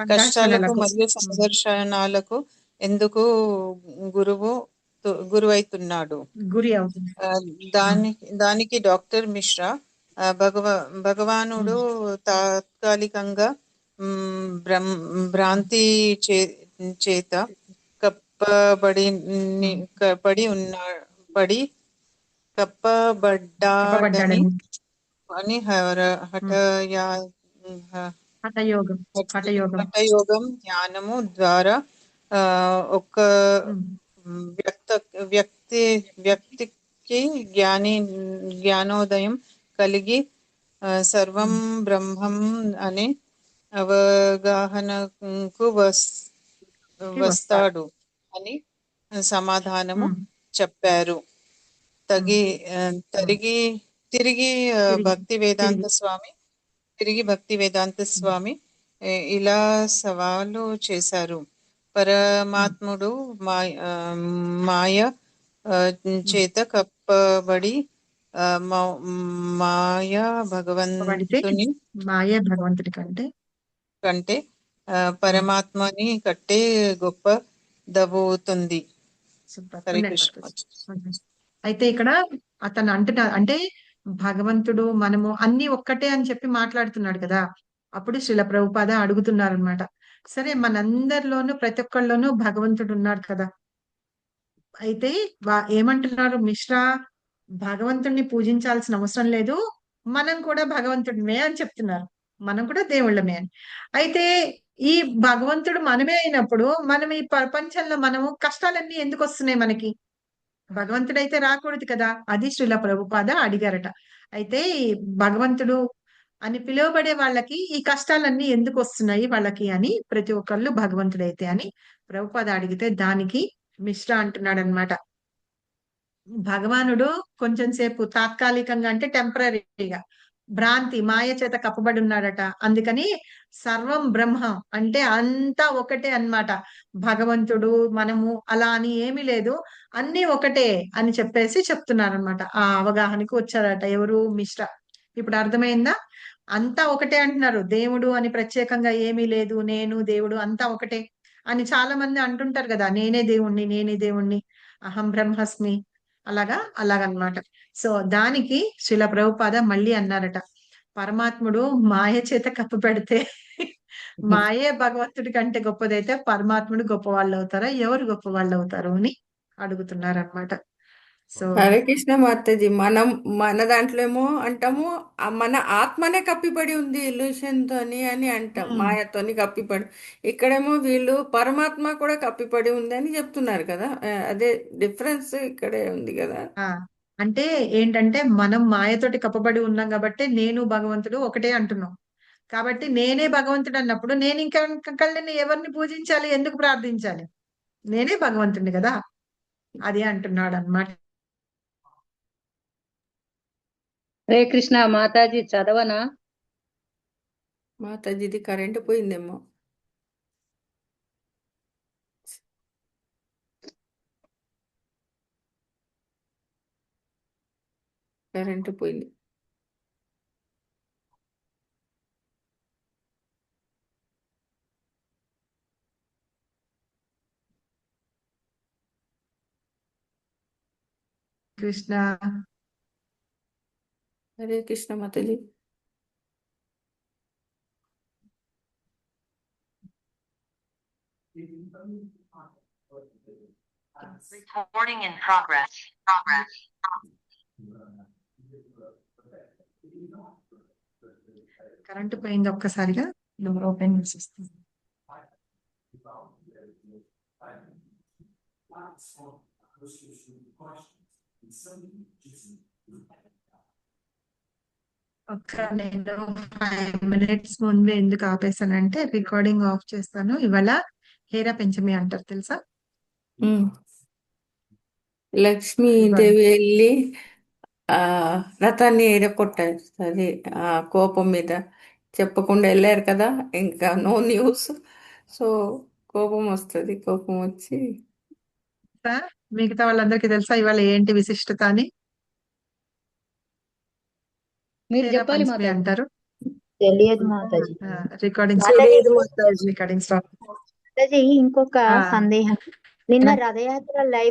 కష్టాలకు మరియు సంఘర్షణాలకు ఎందుకు గురువైతున్నాడు. దానికి డాక్టర్ మిశ్రా భగవానుడు తాత్కాలికంగా భ్రాంతి చేత కప్పబడ్డాడని అని హఠయోగం జ్ఞానము ద్వారా ఒక వ్యక్తికి జ్ఞానోదయం కలిగి సర్వం బ్రహ్మం అనే అవగాహనకు వస్తాడు అని సమాధానము చెప్పారు. తిరిగి భక్తి వేదాంత స్వామి ఇలా సవాలు చేశారు. పరమాత్ముడు మాయ చేత కప్పబడి మాయా భగవంతుని కంటే పరమాత్మని కట్టే గొప్ప దవుతుంది. హరే కృష్ణ. అయితే ఇక్కడ అతను అంటున్నారు అంటే భగవంతుడు మనము అన్ని ఒక్కటే అని చెప్పి మాట్లాడుతున్నాడు కదా. అప్పుడు శ్రీల ప్రభుపాద అడుగుతున్నారు అనమాట, సరే మనందరిలోనూ ప్రతి ఒక్కళ్ళలోనూ భగవంతుడు ఉన్నాడు కదా. అయితే ఏమంటున్నారు మిశ్రా, భగవంతుడిని పూజించాల్సిన అవసరం లేదు, మనం కూడా భగవంతుడిమే అని చెప్తున్నారు, మనం కూడా దేవుళ్ళమే అని. అయితే ఈ భగవంతుడు మనమే అయినప్పుడు మనం ఈ ప్రపంచంలో మనము కష్టాలన్నీ ఎందుకు వస్తున్నాయి మనకి? భగవంతుడైతే రాకూడదు కదా. అది శ్రీల ప్రభుపాద అడిగారట. అయితే ఈ భగవంతుడు అని పిలువబడే వాళ్ళకి ఈ కష్టాలన్నీ ఎందుకు వస్తున్నాయి వాళ్ళకి అని, ప్రతి ఒక్కళ్ళు భగవంతుడైతే అని ప్రభుపాద అడిగితే దానికి మిశ్రా అంటున్నాడు అనమాట, భగవానుడు కొంచెం సేపు తాత్కాలికంగా అంటే టెంపరీగా భ్రాంతి మాయ చేత కప్పబడి ఉన్నాడట. అందుకని సర్వం బ్రహ్మ అంటే అంతా ఒకటే అన్నమాట. భగవంతుడు మనము అలా అని ఏమీ లేదు, అన్ని ఒకటే అని చెప్పేసి చెప్తున్నారనమాట. ఆ అవగాహనకు వచ్చారట ఎవరు? మిశ్రా. ఇప్పుడు అర్థమైందా? అంతా ఒకటే అంటున్నారు, దేవుడు అని ప్రత్యేకంగా ఏమీ లేదు, నేను దేవుడు అంతా ఒకటే అని చాలా మంది అంటుంటారు కదా, నేనే దేవుణ్ణి అహం బ్రహ్మస్మి అలాగనమాట. సో దానికి శ్రీల ప్రభుపాద మళ్ళీ అన్నారట, పరమాత్ముడు మాయ చేత కప్పు పెడితే మాయే భగవంతుడి కంటే గొప్పదైతే పరమాత్ముడు గొప్ప వాళ్ళు అవుతారా, ఎవరు గొప్ప వాళ్ళు అవుతారు అని అడుగుతున్నారనమాట. సో హరే కృష్ణ మాతాజీ, మన దాంట్లో ఏమో అంటాము మన ఆత్మనే కప్పిపడి ఉంది ఇల్యూషన్ తోని అని అంటాం, మాయతోని కప్పిపడి. ఇక్కడేమో వీళ్ళు పరమాత్మ కూడా కప్పిపడి ఉంది అని చెప్తున్నారు కదా. అదే డిఫరెన్స్ ఇక్కడే ఉంది కదా. అంటే ఏంటంటే మనం మాయతోటి కప్పబడి ఉన్నాం కాబట్టి నేను భగవంతుడు ఒకటే అంటున్నాం. కాబట్టి నేనే భగవంతుడు అన్నప్పుడు నేను ఇంకొకళ్ళని ఎవరిని పూజించాలి, ఎందుకు ప్రార్థించాలి? నేనే భగవంతుడిని కదా, అది అంటున్నాడు అన్నమాట. హరే కృష్ణ మాతాజీ, చదవనా? మాతాజీది కరెంట్ పోయిందేమో. కరెంట్ పోయింది. Krishna. Hare Krishna Mataji. Recording in progress. Current పోయింది ఒక్కసారిగా. డోర్ ఓపెన్ చేసి వస్తుంది. నేను 5 minutes ముందే ఎందుకు ఆపేసానంటే రికార్డింగ్ ఆఫ్ చేస్తాను. ఇవాళ హేరా పెంచమి అంటారు తెలుసా? లక్ష్మీదేవి వెళ్ళి రథాన్ని ఎరగొట్టేస్తుంది ఆ కోపం మీద. చెప్పకుండా వెళ్ళారు కదా, ఇంకా నో న్యూస్. సో కోపం వస్తుంది. కోపం వచ్చి మిగతా వాళ్ళందరికీ తెలుసా ఇవాళ ఏంటి విశిష్టత అని? మీరు హేరా చెప్పాలి పంచమి మాతాజీ. అంటారు. తెలియదు మాతాజీ. Recording stop. మాతాజీ ఇంకొక సందేహం. నిన్న రథయాత్ర లైవ్